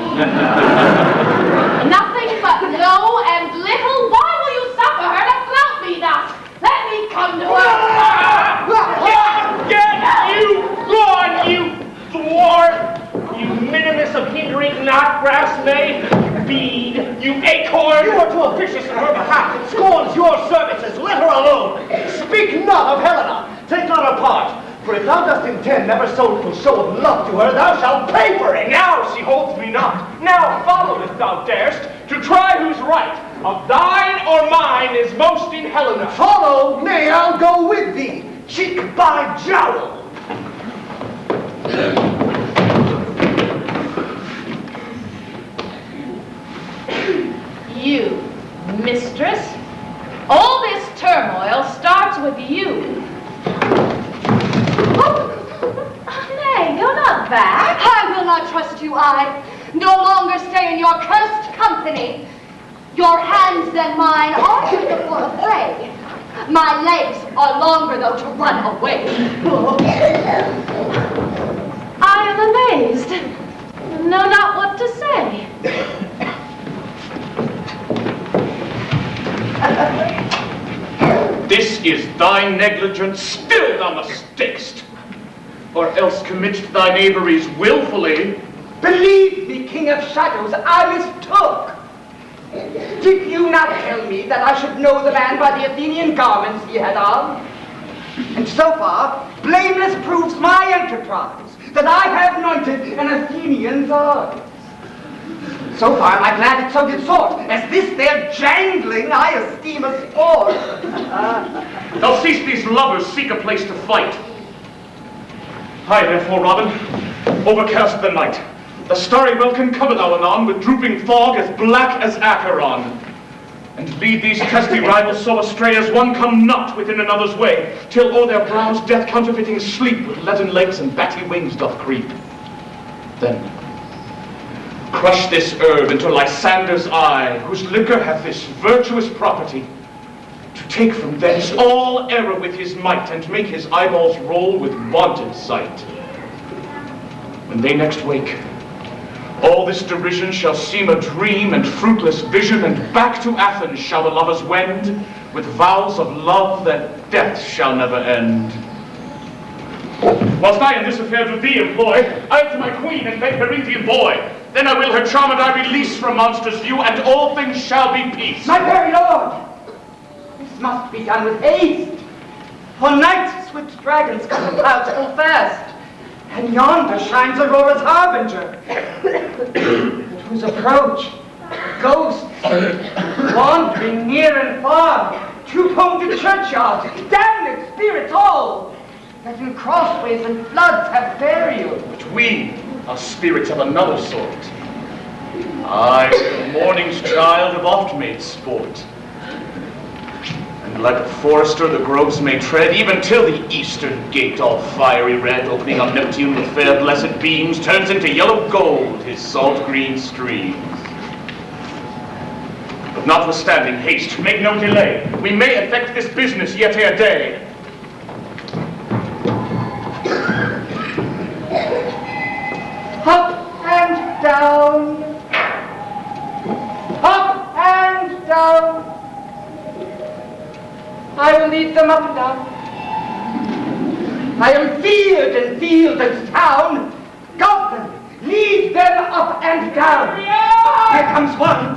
Nothing but low and little. Why will you suffer her to flout me thus? Let me come to her. Get you gone, you thwart! You minimus of hindering not brass maid! Bead, you acorn! You are too officious in her behalf. It scorns your services. Let her alone. Speak not of Helena. Take not her part. For if thou dost intend never so to show of love to her, thou shalt pay for it. Now she holds me not. Now follow if thou darest, to try whose right, of thine or mine, is most in Helena. Follow, nay, I'll go with thee, cheek by jowl. You, mistress. All this turmoil starts with you. Nay, go not back. I will not trust you, I. No longer stay in your cursed company. Your hands and mine are beautiful of fray. My legs are longer, though, to run away. I am amazed. Know not what to say. This is thy negligence, still thou mistakest. Or else committ'st thine knaveries willfully. Believe me, King of Shadows, I mistook. Did you not tell me that I should know the man by the Athenian garments he had on? And so far, blameless proves my enterprise, that I have anointed an Athenian's eyes. So far, my glad it so did sort, as this their jangling I esteem a sport. Thou seest these lovers seek a place to fight. Hie therefore, Robin, overcast the night. The starry welkin cover thou anon with drooping fog as black as Acheron. And lead these testy rivals so astray as one come not within another's way, till o'er their brows death counterfeiting sleep with leaden legs and batty wings doth creep. Then crush this herb into Lysander's eye, whose liquor hath this virtuous property, to take from thence all error with his might, and make his eyeballs roll with wonted sight. When they next wake, All this derision shall seem a dream and fruitless vision, and back to Athens shall the lovers wend, with vows of love that death shall never end. Whilst I in this affair do thee employ, I'll to my queen and beg her Indian boy. Then I will her charmed I release from monster's view, and all things shall be peace. My very lord, this must be done with haste. For night's swift dragons come in clouds full fast, and yonder shines Aurora's harbinger, at whose approach ghosts, wandering near and far, troop home to churchyards, damned spirits all, that in crossways and floods have burial. But we are spirits of another sort. I, the morning's child, have oft made sport. And like a forester the groves may tread, even till the eastern gate, all fiery red, opening on Neptune with fair blessed beams, turns into yellow gold his salt green streams. But notwithstanding haste, make no delay. We may effect this business yet ere day. Up and down, up and down. I will lead them up and down. I am field and town. Guard them, lead them up and down. Here comes one.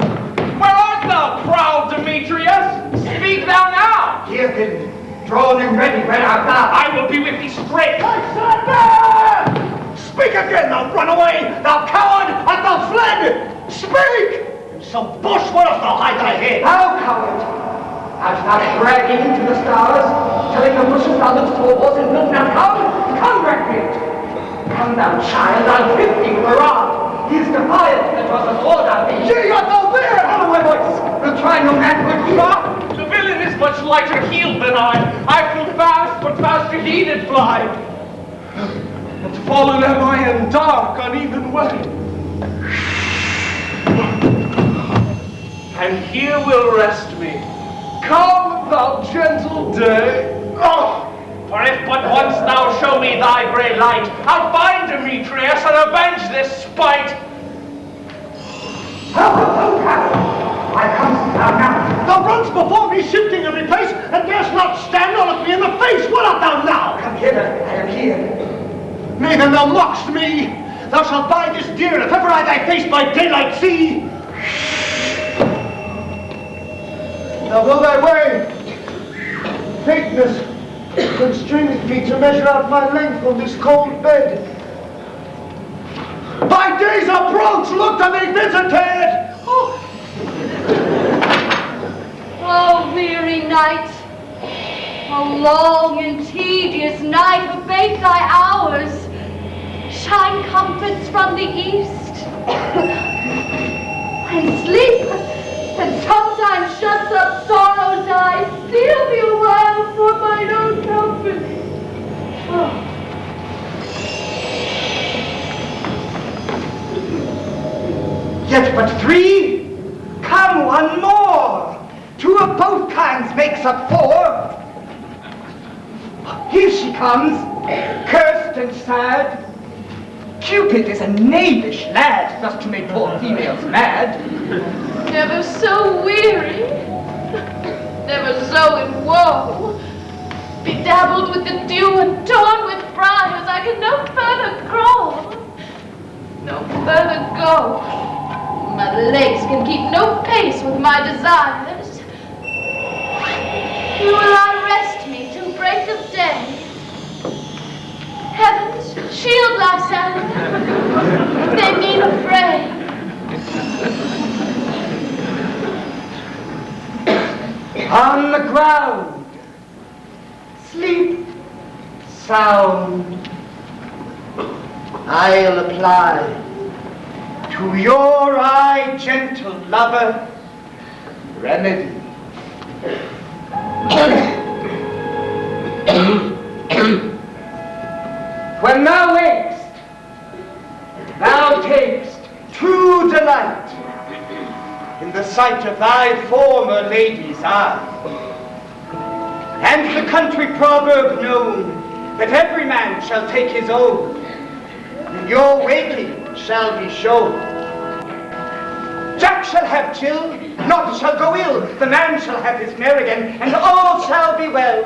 Where art thou, proud Demetrius? Speak thou now. Here, then, drawn and ready, where art thou? I will be with thee straight. Lysander! Speak again, thou runaway! Thou coward! Art thou fled? Speak! In some bush whereof thou hide thy head? Thou coward! Art thou bragging to the stars, telling the bushes thou looked to a horse and wilt not come? Come, recreant! Come, thou child, I'll whip thee with a rod. He is defiant that was a sword on thee. Gee, art thou there? Follow my voice. We'll try no manhood drop. The villain is much lighter heeled than I flew fast, but faster he did fly. And fallen am I in dark, uneven way. And here will rest me. Come, thou gentle day. Oh, for if but once thou show me thy grey light, I'll find Demetrius and avenge this spite. I come now. Thou runs before me, shifting every place, and darest not stand or look me in the face. What art thou now? Come hither, I am here. Nay, then thou mockst me. Thou shalt buy this dear, if ever I thy face by daylight see. Now go thy way. Fakeness constraineth me to measure out my length on this cold bed. Thy day's approach, look to me visited. Oh, weary night, oh, long and tedious night, abate thy hours. Shine comforts from the east. And sleep, that sometimes shuts up sorrow's eyes, steal me a while for mine own company. Oh. Yet but three? Come, one more. Two of both kinds makes up four. Here she comes, cursed and sad. Cupid is a knavish lad, thus to make poor females mad. Never so weary, never so in woe. Bedabbled with the dew and torn with briars, I can no further crawl, no further go. My legs can keep no pace with my desires. Here will I rest me till break of day. Heavens, shield Lysander, they mean a fray. On the ground, sleep sound. I'll apply to your eye, gentle lover, remedy. When thou wakest, thou takest true delight in the sight of thy former lady's eye. And the country proverb known, that every man shall take his own, in your waking shall be shown. Jack shall have chill, naught shall go ill. The man shall have his mare again, and all shall be well.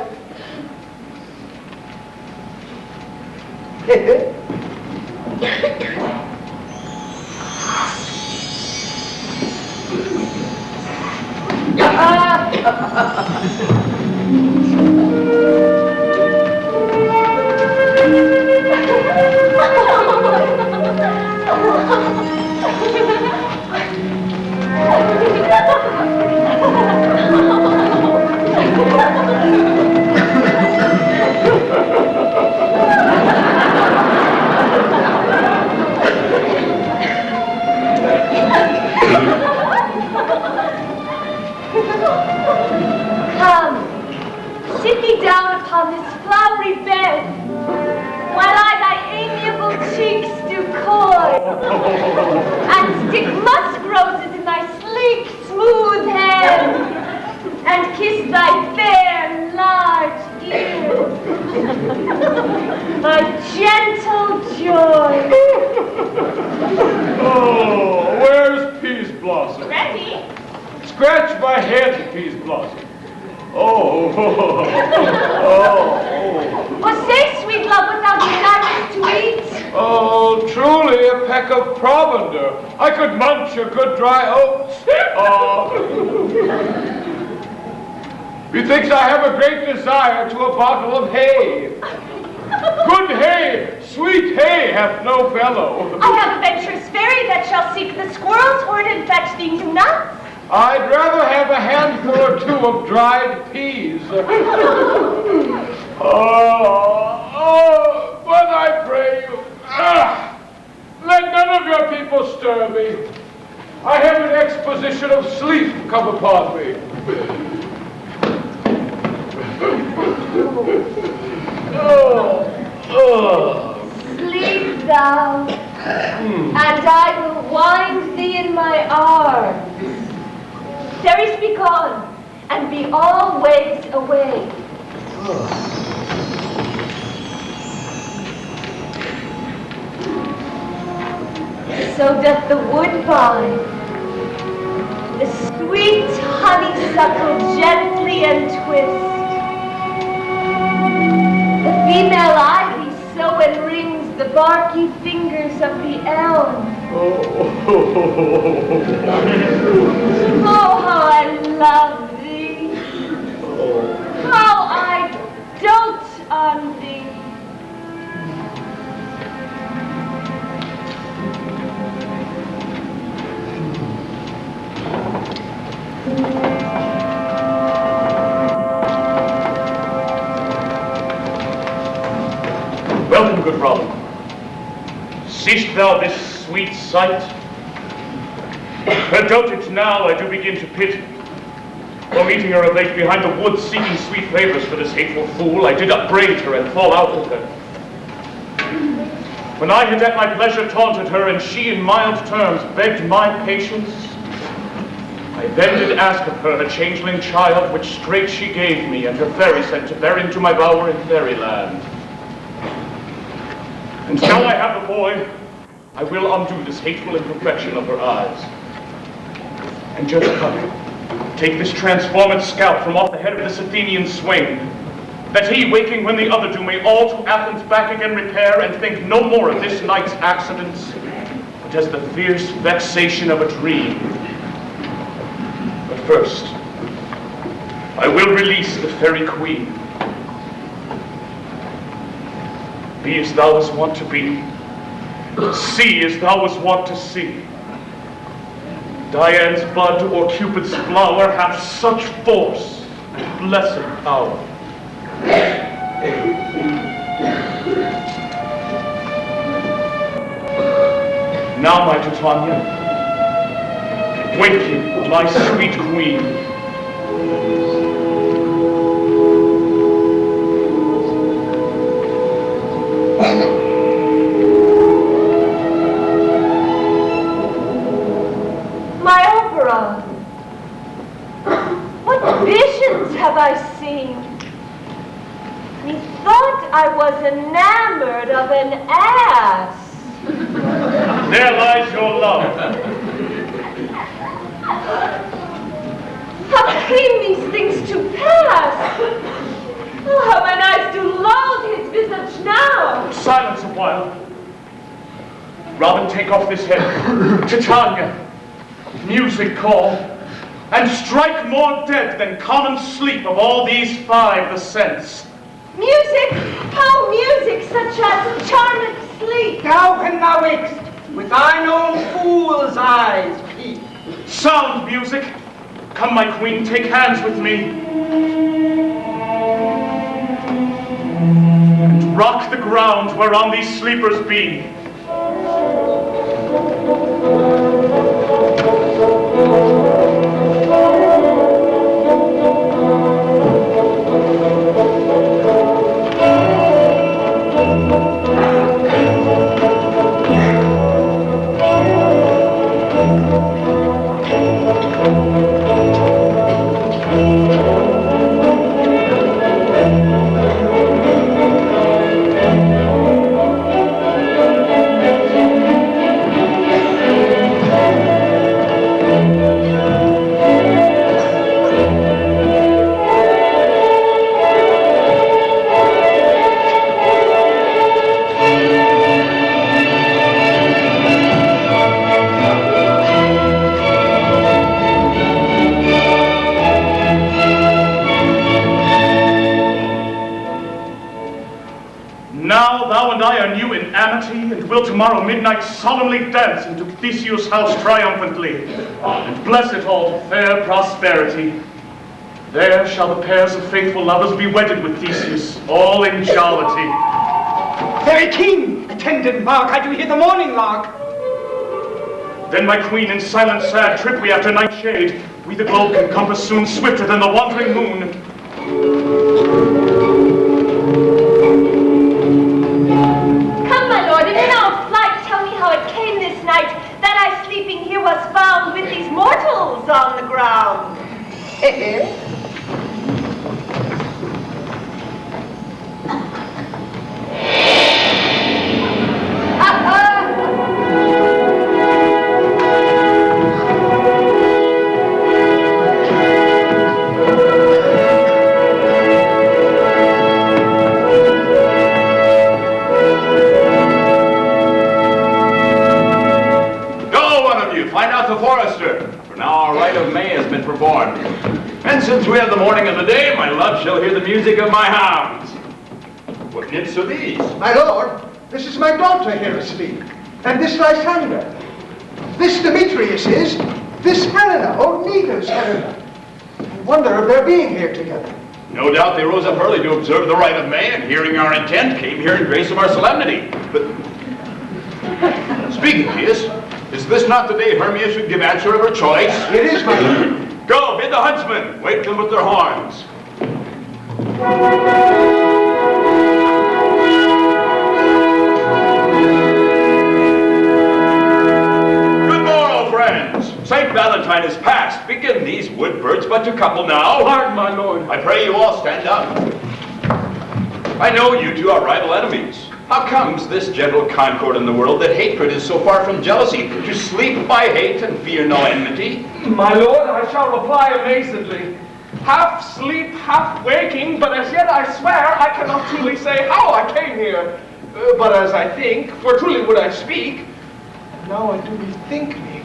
Come, sit me down upon this flowery bed, while I thy amiable cheeks do coy, and stick musk roses in thy sleek, smooth head, and kiss thy fair, large ears. My gentle joy. Oh, where's Peas Blossom? Ready? Scratch my head, Peas Blossom. Oh. Or say, sweet love, what thou desirest to eat. Oh, truly a peck of provender. I could munch a good dry oats. Methinks I have a great desire to a bottle of hay. Good hay, sweet hay hath no fellow. I have a venturous fairy that shall seek the squirrel's horn and fetch thee some nuts. I'd rather have a handful or two of dried peas. But I pray you, let none of your people stir me. I have an exposition of sleep come upon me. Sleep thou, and I will wind thee in my arms. Fairies be gone, and be always away. So doth the woodbine, the sweet honeysuckle gently entwist. The female ivy so enrings the barky fingers of the elm. Oh, how I love thee! How I dote on thee! Welcome, good Robin. Seest thou this sweet sight? Her dotage now I do begin to pity. While meeting her of late behind the woods, seeking sweet favors for this hateful fool, I did upbraid her and fall out with her. When I had at my pleasure taunted her, and she in mild terms begged my patience, I then did ask of her a changeling child, which straight she gave me, and her fairy sent to bear into my bower in fairyland. And now I have the boy, I will undo this hateful imperfection of her eyes. And just come, take this transformed scalp from off the head of this Athenian swain, that he, waking when the other do, may all to Athens back again repair, and think no more of this night's accidents, but as the fierce vexation of a dream. But first, I will release the fairy queen. Be as thou was wont to be, see as thou was wont to see. Dian's bud or Cupid's flower hath such force and blessed power. Now, my Titania, wake you, my sweet queen. My Oberon, what visions have I seen? Methought I was enamored of an ass. There lies your love. How came these things to pass? Oh, how mine eyes do loathe his visage now! Silence a while. Robin, take off this head. Titania, music call, and strike more dead than common sleep of all these five the sense. Music, how music such as charmed sleep? Thou when thou wakest, with thine own fool's eyes peep. Sound, music. Come, my queen, take hands with me. And rock the ground whereon these sleepers be. And will tomorrow midnight solemnly dance into Theseus' house triumphantly, and bless it all fair prosperity. There shall the pairs of faithful lovers be wedded with Theseus, all in jollity. Very keen, attendant Mark, I do hear the morning lark. Then, my queen, in silent sad trip we after night shade, we the globe can compass soon swifter than the wandering moon. That I sleeping here was found with these mortals on the ground. Performed. And since we have the morning of the day, my love shall hear the music of my hounds. What nymphs are these? My lord, this is my daughter here asleep, and this Lysander. This Demetrius is, this Helena, Onita's Helena. I wonder if they're being here together. No doubt they rose up early to observe the rite of May, and hearing our intent, came here in grace of our solemnity. But, speaking, Theus, is this not the day Hermia should give answer of her choice? It is, my lord. Go, bid the huntsmen wake them with their horns. Good morrow, friends. St. Valentine is past. Begin these wood birds but to couple now. Pardon, my lord. I pray you all stand up. I know you two are rival enemies. How comes this gentle concord in the world that hatred is so far from jealousy, to sleep by hate and fear no enmity? My lord, I shall reply amazedly. Half sleep, half waking, but as yet I swear I cannot truly say how I came here. But as I think, for truly would I speak, now I do bethink me.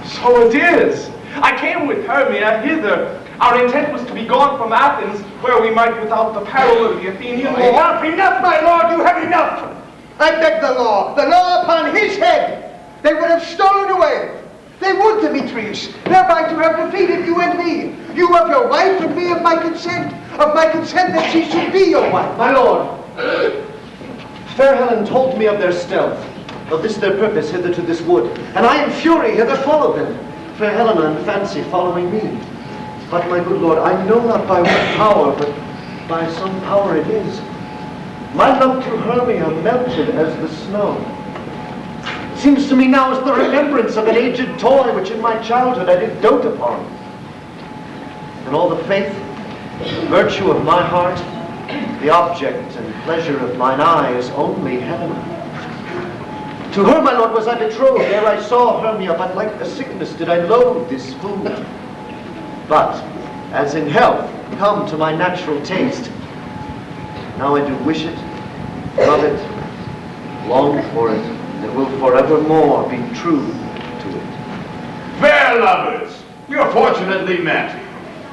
So it is. I came with Hermia hither. Our intent was to be gone from Athens, where we might without the peril of the Athenian war. Enough, my lord, you have enough! I beg the law upon his head! They would have stolen away! They would, Demetrius, thereby to have defeated you and me! You of your wife, and me of my consent that she should be your wife! My lord, fair Helen told me of their stealth, of this their purpose hither to this wood, and I in fury hither followed them, fair Helena in fancy following me. But, my good lord, I know not by what power, but by some power it is. My love to Hermia melted as the snow. Seems to me now as the remembrance of an aged toy which in my childhood I did dote upon. And all the faith, virtue of my heart, the object and pleasure of mine eye is only Helena. To her, my lord, was I betrothed, ere I saw Hermia, but like a sickness did I loathe this food. But, as in health, come to my natural taste, now I do wish it, love it, long for it, and will forevermore be true to it. Fair lovers, we are fortunately met.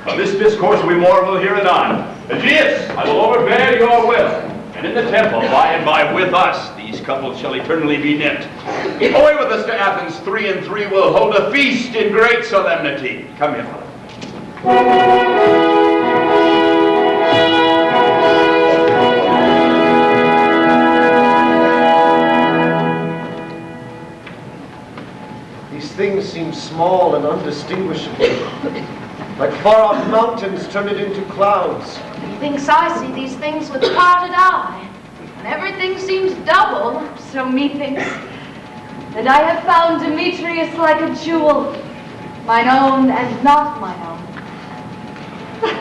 Of this discourse we more will hear anon. Aegeus, I will overbear your will, and in the temple, by and by with us, these couples shall eternally be knit. Away with us to Athens, 3 and 3 will hold a feast in great solemnity. Come here, fellow. These things seem small and undistinguishable, like far-off mountains turned into clouds. Methinks I see these things with parted eye, and everything seems double, so methinks that I have found Demetrius like a jewel, mine own and not mine own.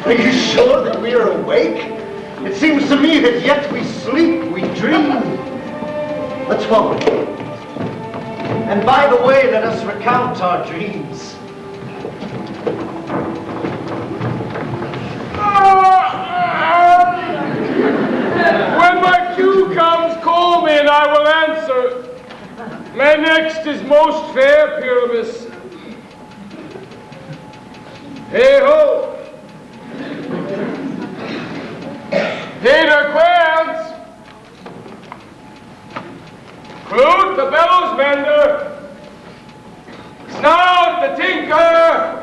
Are you sure that we are awake? It seems to me that yet we sleep, we dream. Let's follow. And by the way, let us recount our dreams. When my cue comes, call me and I will answer. My next is most fair Pyramus. Hey ho! Peter Quails! Clute the bellows mender! Snout the tinker!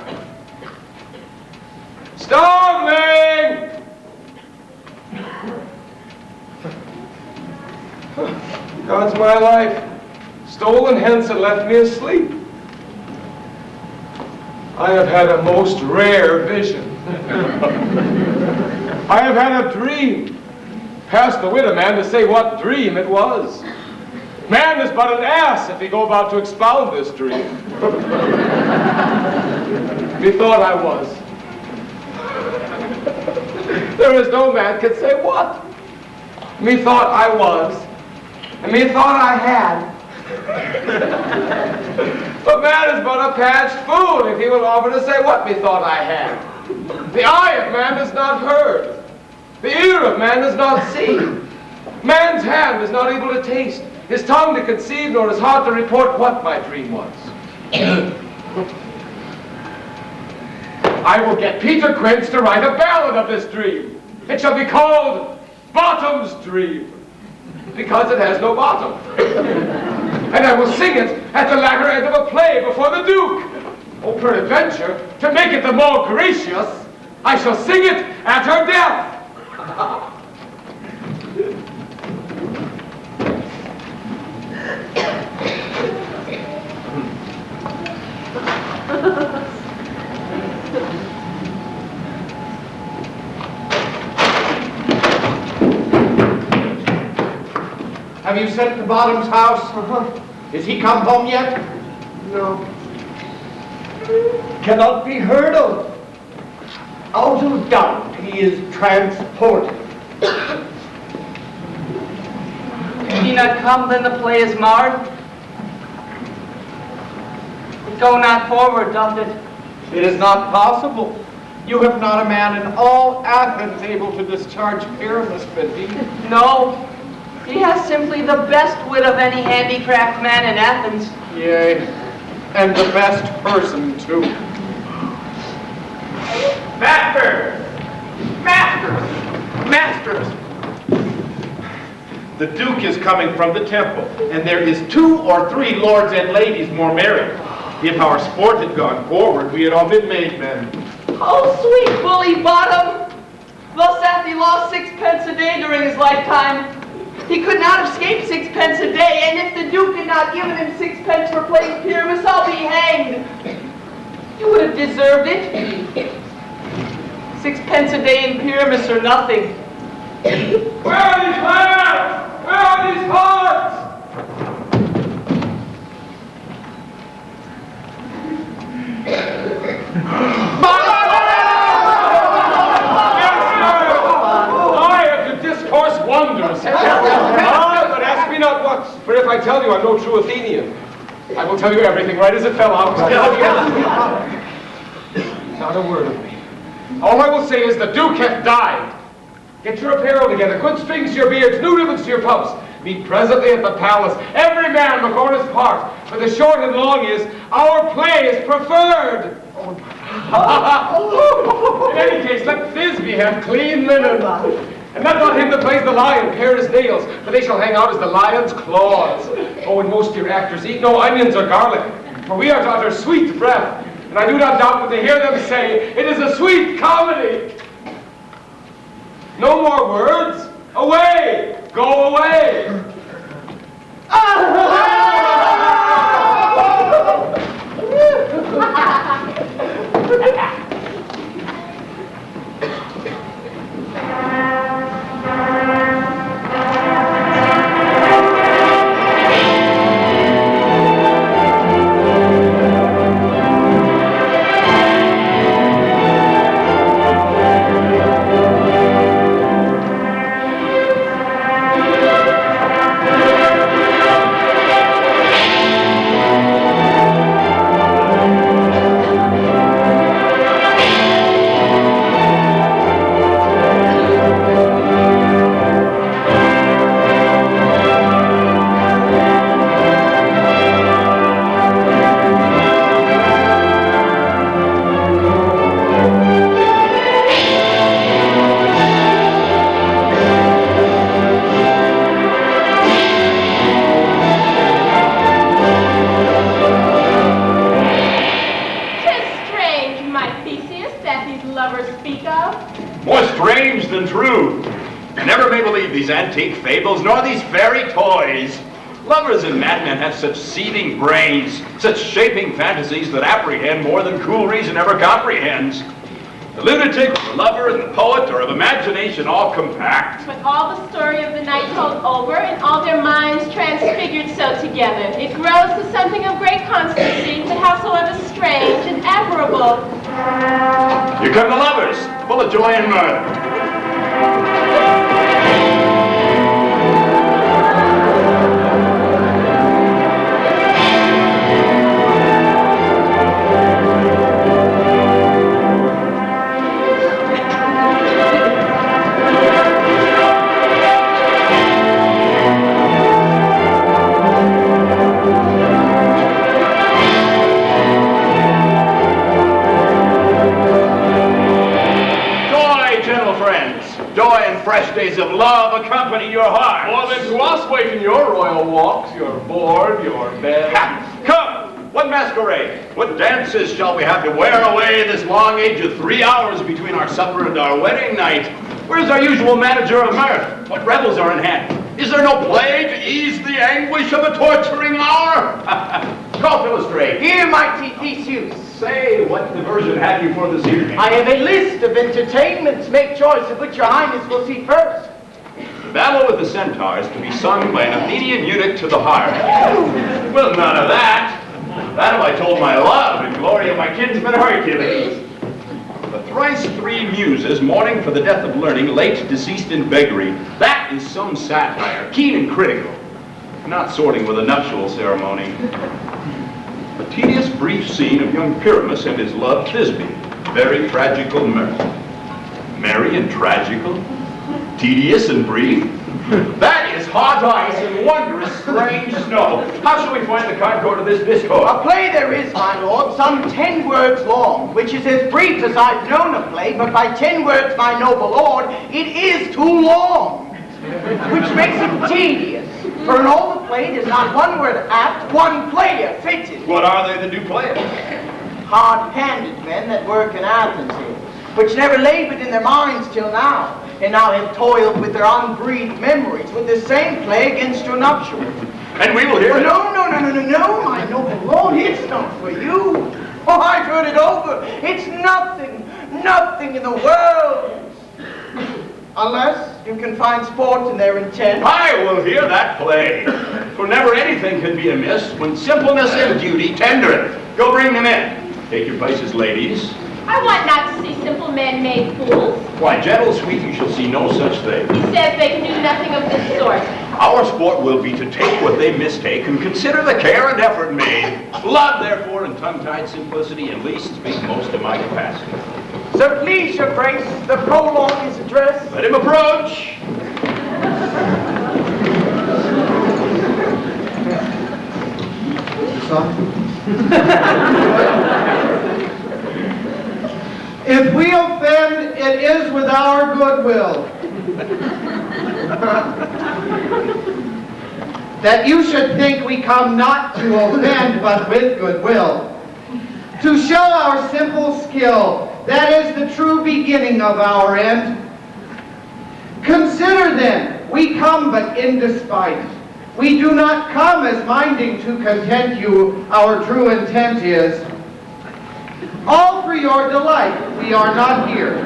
Starveling! God's my life. Stolen hence and left me asleep. I have had a most rare vision. I have had a dream. Past the wit of man to say what dream it was. Man is but an ass if he go about to expound this dream. Methought I was. There is no man can say what. Methought I was. And methought I had. But man is but a patched fool if he will offer to say what methought I had. The eye of man is not heard. The ear of man does not see. Man's hand is not able to taste, his tongue to conceive, nor his heart to report what my dream was. I will get Peter Quince to write a ballad of this dream. It shall be called Bottom's Dream, because it has no bottom. And I will sing it at the latter end of a play before the Duke. Oh, peradventure, to make it the more gracious, I shall sing it at her death. Have you sent to Bottom's house? Is he come home yet? No. Cannot be heard of. Out of doubt, he is transported. Did he not come, then the play is marred? It go not forward, doth it? It is not possible. You have not a man in all Athens able to discharge Pyramus, Bindi. No. He has simply the best wit of any handicraft man in Athens. Yea, and the best person, too. Masters! Masters! Masters! The Duke is coming from the temple, and there is 2 or 3 lords and ladies more merry. If our sport had gone forward, we had all been made men. Oh, sweet bully Bottom! Thus hath he lost 6 pence a day during his lifetime. He could not escape 6 pence a day, and if the Duke had not given him 6 pence for playing Pyramus, I'll be hanged. You would have deserved it. 6 pence a day in Pyramus or nothing. Where are these lads? Where are these hearts? I have to discourse wonders. But ask me not what, for if I tell you I'm no true Athenian. I will tell you everything right as it fell out. Not a word of me. All I will say is the Duke hath died. Get your apparel together, good strings to your beards, new ribbons to your pumps. Meet presently at the palace, every man before his part. For the short and long is, our play is preferred. In any case, let Thisbe have clean linen. And let not him that plays the lion pare his nails, for they shall hang out as the lion's claws. Oh, and most of your actors eat no onions or garlic, for we are to utter sweet breath. And I do not doubt but to hear them say, it is a sweet comedy. No more words. Away! Go away! These antique fables, nor these fairy toys. Lovers and madmen have such seething brains, such shaping fantasies that apprehend more than cool reason ever comprehends. The lunatic, the lover, and the poet are of imagination all compact. But all the story of the night told over, and all their minds transfigured so together, it grows to something of great constancy, but howsoever strange and admirable. Here come the lovers, full of joy and mirth. Fresh days of love accompany your heart. More than to us wait in your royal walks, your board, your bed. Come, what masquerade, what dances shall we have to wear away this long age of 3 hours between our supper and our wedding night? Where's our usual manager of mirth? What revels are in hand? Is there no play to ease the anguish of a torturing hour? Call Philostrate. Here, mighty Theseus. Say, what diversion have you for this evening? I have a list of entertainments. Make choice of which your highness will see first. The battle with the centaurs to be sung by an Athenian eunuch to the harp. Well, none of that. That have I told my love in glory of my kinsman Hercules. The thrice 3 muses mourning for the death of learning, late deceased in beggary. That is some satire, keen and critical, not sorting with a nuptial ceremony. A tedious brief scene of young Pyramus and his love Thisbe. Very tragical mirth. Merry and tragical? Tedious and brief? That is hot ice and wondrous strange snow. How shall we find the concord of this discord? A play there is, my lord, some 10 words long, which is as brief as I've known a play, but by 10 words, my noble lord, it is too long, which makes it tedious. For in all the play, there's not one word apt, one player fitted. What are they that do play it? Hard-handed men that work in Athens here, which never labored in their minds till now, and now have toiled with their unbreathed memories with the same play against your nuptials. And we will hear it. No, my noble lord, it's not for you. Oh, I've heard it over. It's nothing in the world. Unless you can find sport in their intent. I will hear that play. For never anything can be amiss when simpleness and duty tender it. Go bring them in. Take your places, ladies. I want not to see simple men made fools. Why, gentle sweet, you shall see no such thing. He says they can do nothing of this sort. Our sport will be to take what they mistake and consider the care and effort made. Love, therefore, and tongue-tied simplicity, and least speak most of my capacity. So please, your grace, the prologue is addressed. Let him approach. If we offend, it is with our goodwill. That you should think we come not to offend, but with goodwill. To show our simple skill, that is the true beginning of our end. Consider then, we come but in despite. We do not come as minding to content you, our true intent is. All for your delight, we are not here.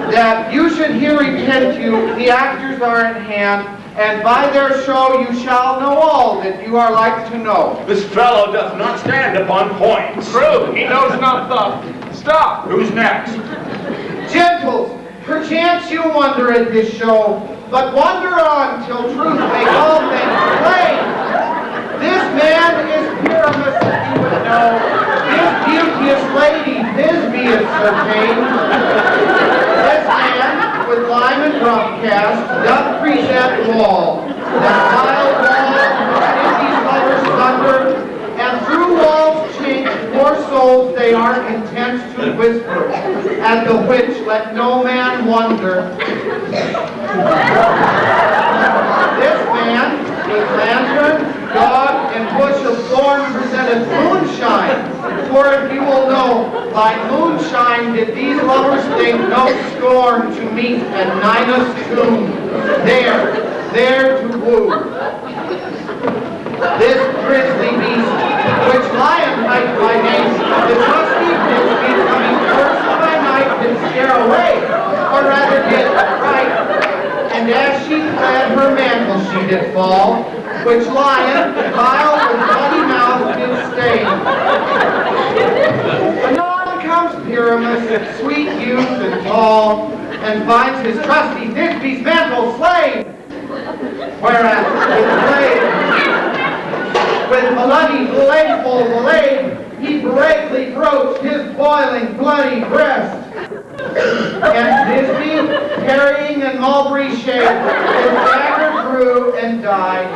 That you should here repent you, the actors are at hand, and by their show you shall know all that you are like to know. This fellow doth not stand upon points. True, he knows not the. Stop! Who's next? Gentles, perchance you wonder at this show, but wonder on till truth make all things plain. This man is Pyramus, if you would know. This beauteous lady, Thisbe, is certain. This man, with lime and drum cast, doth present wall. That wild wall, these lovers thunder, and through walls chink, poor souls they are content to whisper, at the which let no man wonder. This man, with lantern, dog, and bush of thorn presenteth moonshine. For if you will know, by moonshine did these lovers think no scorn to meet at Nina's tomb, there to woo. This grisly beast, which lion hight by name, the trusty Thisbe coming first by night did scare away, or rather did affright, and as she fled her mantle she did fall, which lion, vile with bloody mouth, did stain. Anon comes Pyramus, sweet youth and tall, and finds his trusty Thisbe's mantle slain. Whereat, with bloody blameful blade, he bravely broached his boiling bloody breast. And Thisbe, carrying in mulberry shade, his dagger drew and died.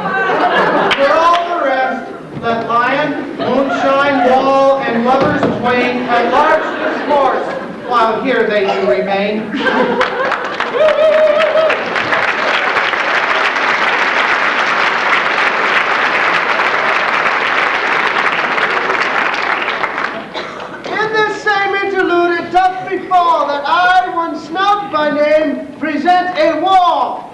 For all the rest, let lion, moonshine, wall, and lovers twain at large discourse, while here they do remain. Befall that I, one Snout by name, present a wall.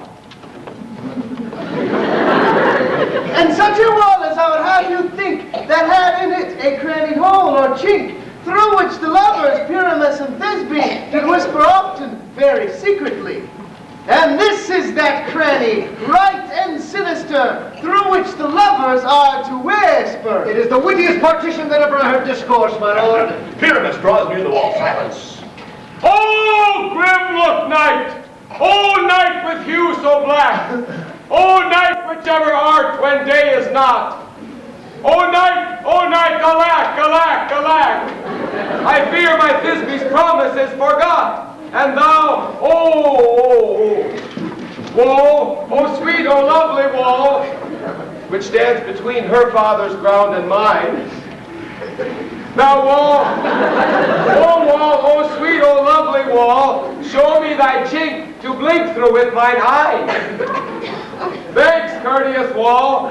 And such a wall as I would have you think that had in it a crannied hole or chink, through which the lovers, Pyramus and Thisbe, did whisper often, very secretly. And this is that cranny, right and sinister, through which the lovers are to whisper. It is the wittiest partition that ever I heard discourse, my lord. Pyramus draws near the wall. Silence. Oh, grim look night! Oh, night with hue so black! Oh, night whichever art when day is not! Oh, night, alack, alack, alack! I fear my Thisbe's promise is forgot, and thou, wall, oh sweet, oh lovely wall, which stands between her father's ground and mine. Thou wall, oh sweet, oh lovely wall, show me thy chink to blink through with mine eye. Thanks, courteous wall.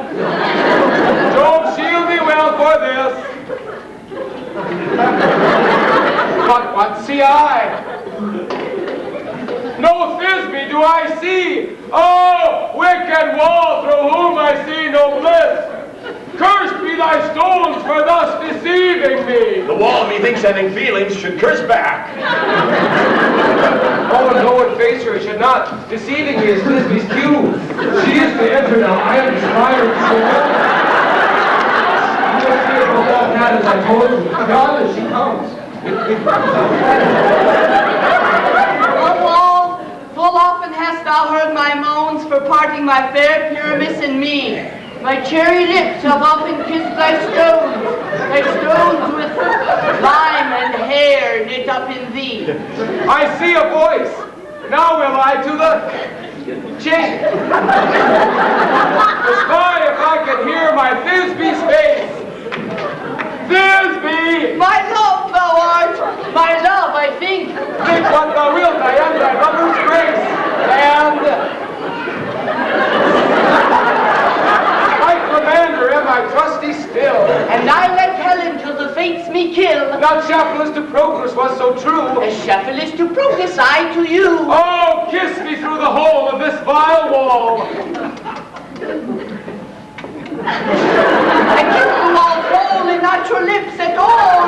Jove shield me well for this. But what see I? No Thisbe do I see. Oh, wicked wall through whom I see no bliss. Cursed be thy stones for thus deceiving me. The wall, methinks, having feelings, should curse back. Oh, no, and face her, should not. Deceiving me is Thisbe's cue. She is to enter now. I am inspired so well. You just hear the wall cat as I told you. God, as she comes. wall, full often hast thou heard my moans for parting my fair Pyramus and me. My cherry lips have often kissed thy stones with lime and hair knit up in thee. I see a voice. Now will I to the chink. Spy if I can hear my Thisbe's face. Thisbe! My love thou art, my love I think. Think what thou wilt, I am thy lover's grace. And my commander am I trusty still. And I let Helen till the fates me kill. Not Shepherds to Proclus was so true. As Shepherds to Proclus I to you. Oh, kiss me through the hole of this vile wall. I kiss the wall whole and not your lips at all.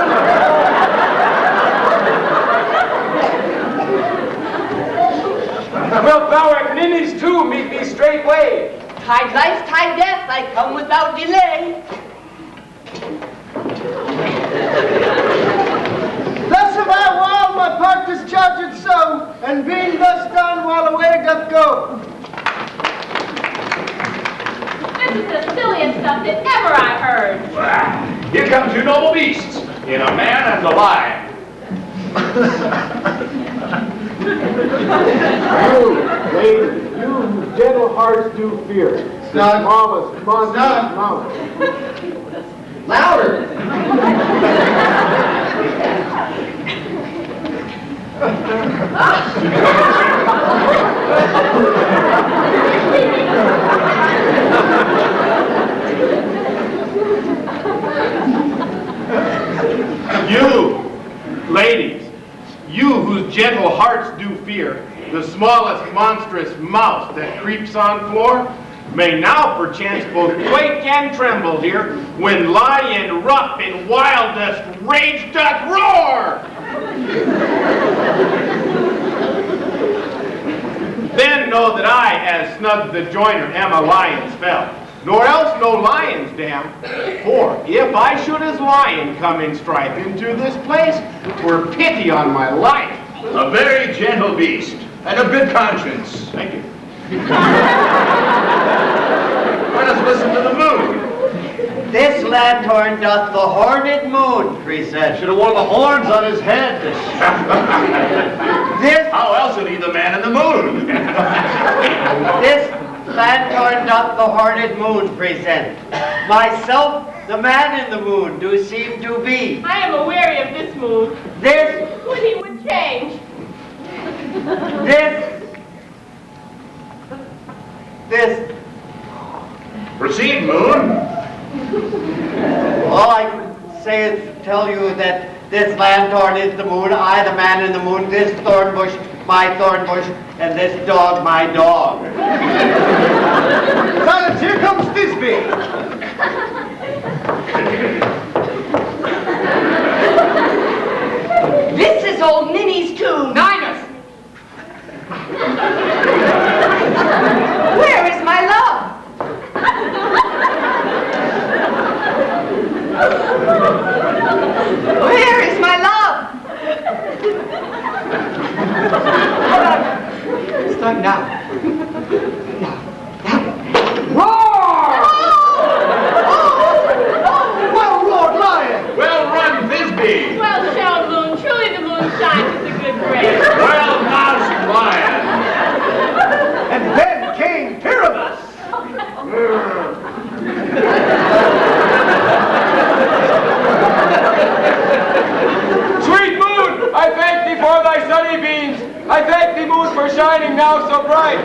Wilt thou at Ninny's too meet me straightway? Tide life, tide death, I come without delay. Thus have I while my part discharged so, and being thus done while away doth go. This is the silliest stuff that ever I heard. Here come two noble beasts, in a man and a lion. You, lady, you whose gentle hearts do fear, the smallest monstrous mouth. Louder! You, ladies, you whose gentle hearts do fear, the smallest monstrous mouse that creeps on floor, may now perchance both quake and tremble, dear, when lion rough in wildest rage doth roar. Then know that I, as Snug the joiner, am a lion's fell, nor else no lion's dam. For if I should as lion come in strife into this place, 'twere pity on my life. A very gentle beast, and of good conscience. Thank you. Let us listen to the moon. This lanthorn doth the horned moon present. Should have worn the horns on his head. This, How else would he the man in the moon? this lanthorn doth the horned moon present. Myself, the man in the moon, do seem to be. I am aweary of this moon. This, Would he would change. this, Proceed, moon. all I can say is tell you that this lanthorn is the moon, I the man in the moon, this thorn bush, my thorn bush, and this dog, my dog. Silence, here comes Thisbe. This is old Ninny's tune. Ninus! Where is my love? Where is my love? Start now. Well roared lion! Well run, Thisbe. Well shone moon, truly the moon shines with a good grace. Well moused lion. And then came Pyramus. Sweet moon, I thank thee for thy sunny beams. I thank thee, moon, for shining now so bright.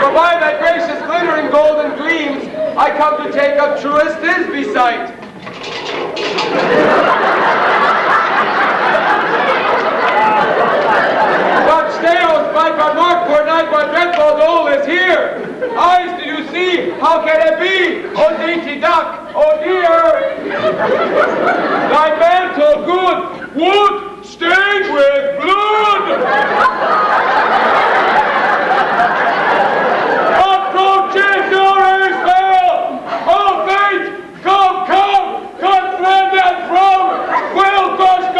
For by thy gracious glittering golden gleams, I come to take up truest Thisbe sight. But stay, O spike, but mark, for night, what dreadful dole is here. Eyes, do you see? How can it be? O dainty duck, oh dear! Thy mantle good, wood stained with blood! Approaches your spell! Oh fate, come, come, friend and from! Will Gosh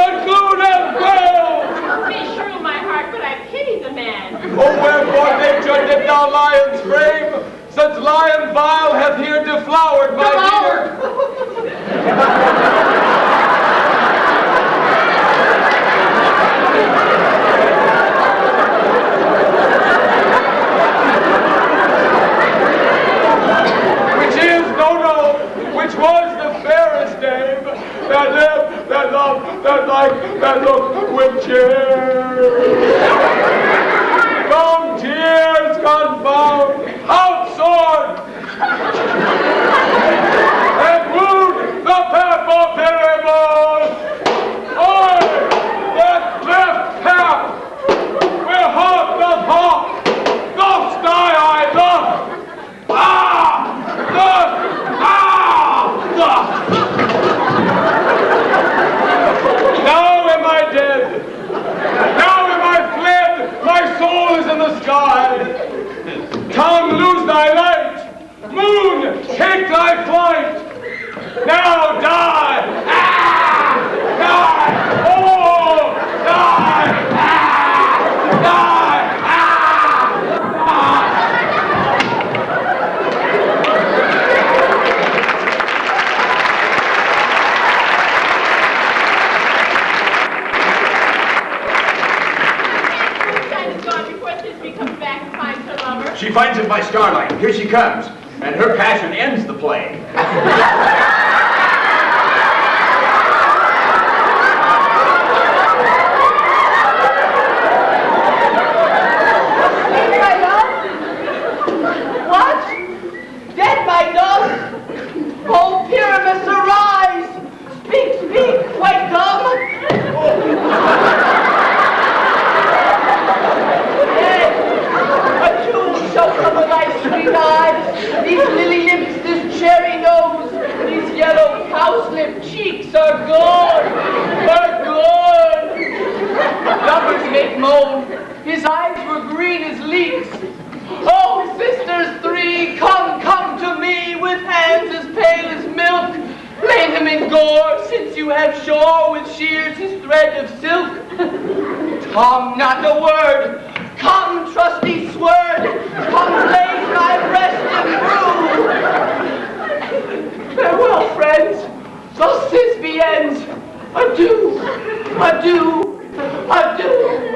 Oh, wherefore nature did thou lions frame, since lion vile hath here deflowered my dear. Which was the fairest dame that lived, that loved, that liked, that looked with cheer. Come tears confound, out sword, and wound the path of terrible. Oi, that left half, where hawk doth hawk, doth die I love. Now am I dead. Now am I fled. My soul is in the sky. Come, lose thy light. Moon, take thy flight. Now die. Die. Oh, die. Die. She finds it by starlight. Here she comes. And her passion ends the play. My love? What? Dead, my dove? Oh, Pyramus, arise! Speak, speak, quite dumb! Shall cover thy sweet eyes, these lily lips, this cherry nose, these yellow cowslip cheeks are good, Lovers make moan, his eyes were green as leeks. Oh, sisters three, come, come to me, with hands as pale as milk. Lay him in gore, since you have shore with shears his thread of silk. Tom, not a word. Come, trusty sword, come lay my breast in brew. Farewell, friends, thus Thisbe ends. Adieu, adieu, adieu.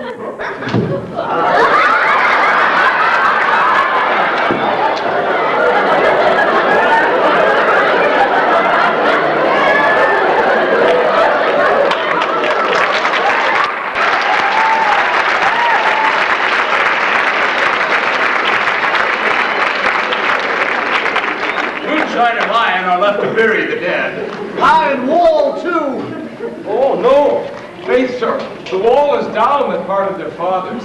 Moonshine and lion are left to bury the dead. Iron wall, too. Oh, no. Faith, sir, the wall is down that part of their fathers.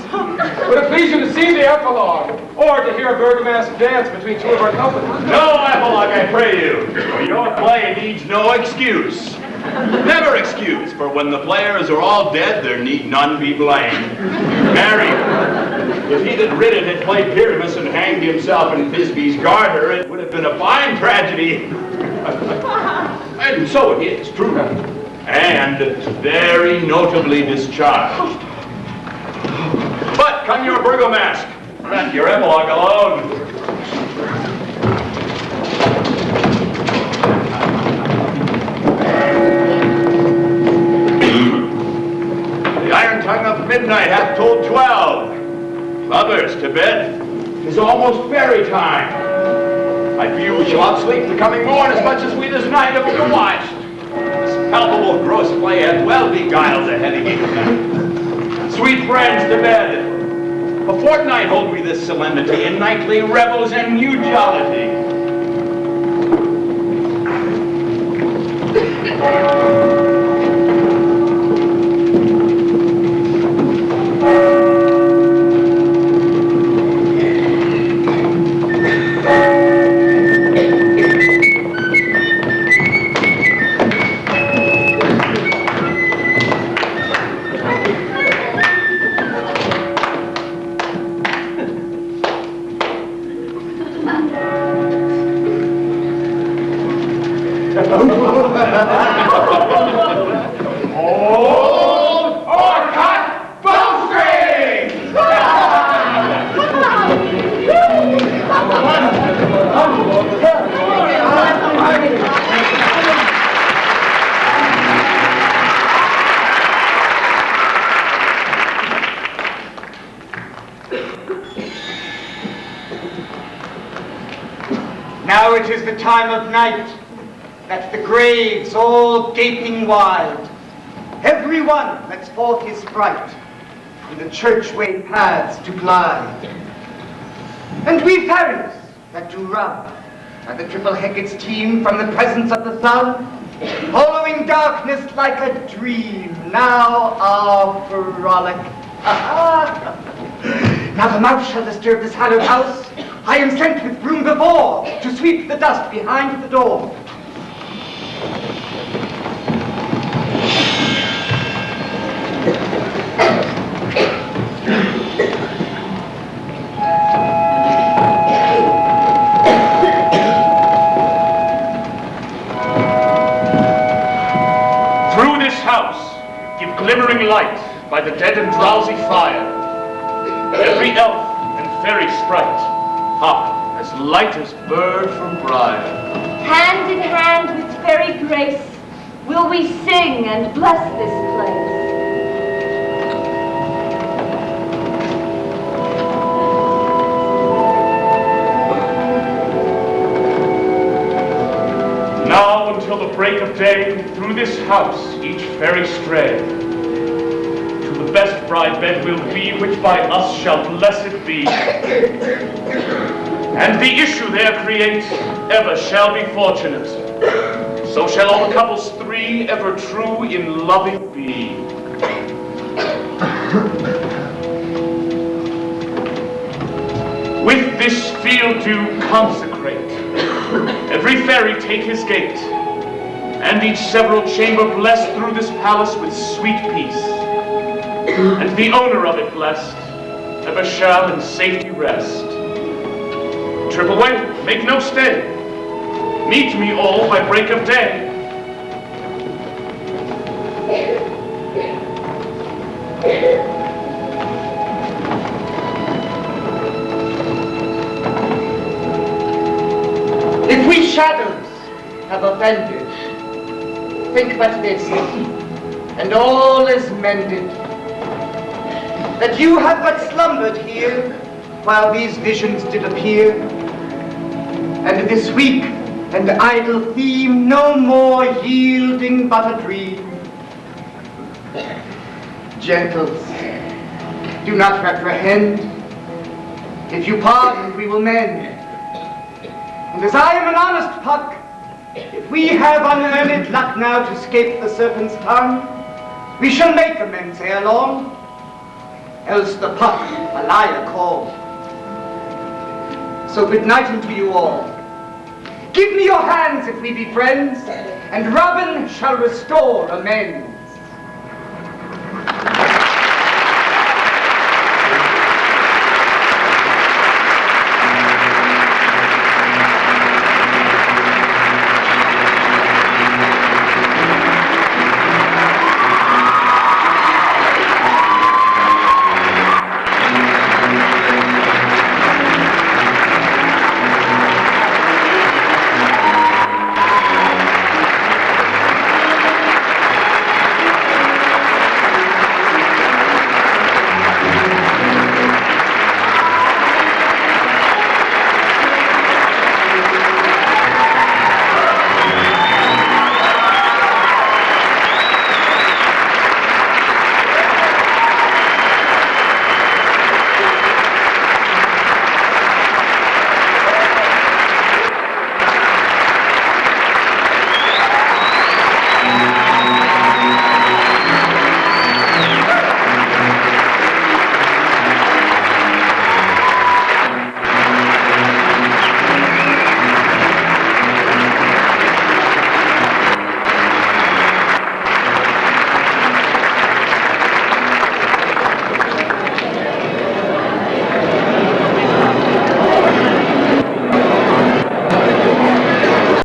Would it please you to see the epilogue, or to hear a burgomaster dance between two of our company? No epilogue, I pray you, for your play needs no excuse. Never excuse, for when the players are all dead, there need none be blamed. Marry, if he that writ it had played Pyramus and hanged himself in Thisbe's garter, it would have been a fine tragedy. And so it is, true. And very notably discharged. But come your burgomask, let your epilogue alone. The iron tongue of midnight hath told 12. Lovers, to bed. 'Tis almost fairy time. I fear we shall outsleep the coming morn as much as we this night have watched. This palpable gross play hath well beguiled the heavy gate of night. Sweet friends, to bed. A fortnight hold we this solemnity in nightly revels and new jollity. Now it is the time of night, that the graves all gaping wide. Every one lets forth his sprite, in the churchway paths to glide. And we ferries that do run, are the triple Hecate's team from the presence of the sun, following darkness like a dream, now our frolic. Now the mouse shall disturb this hallowed house. I am sent with broom before, to sweep the dust behind the door. Through this house, give glimmering light by the dead and drowsy fire. Every elf and fairy sprite, as light as bird from briar. Hand in hand with fairy grace, will we sing and bless this place. Now until the break of day, through this house each fairy stray. To the best bride bed will be, which by us shall blessed be. And the issue there create ever shall be fortunate. So shall all the couples three ever true in loving be. With this field do consecrate. Every fairy take his gate, and each several chamber blessed through this palace with sweet peace. And the owner of it blessed, ever shall in safety rest. Trip away, make no stay. Meet me all by break of day. If we shadows have offended, think but this, and all is mended. That you have but slumbered here, while these visions did appear, and this weak and idle theme no more yielding but a dream. Gentles, do not reprehend. If you pardon, we will mend. And as I am an honest Puck, if we have unearned luck now to escape the serpent's tongue, we shall make amends ere long, else the Puck a liar call. So good night unto you all. Give me your hands if we be friends, and Robin shall restore amends.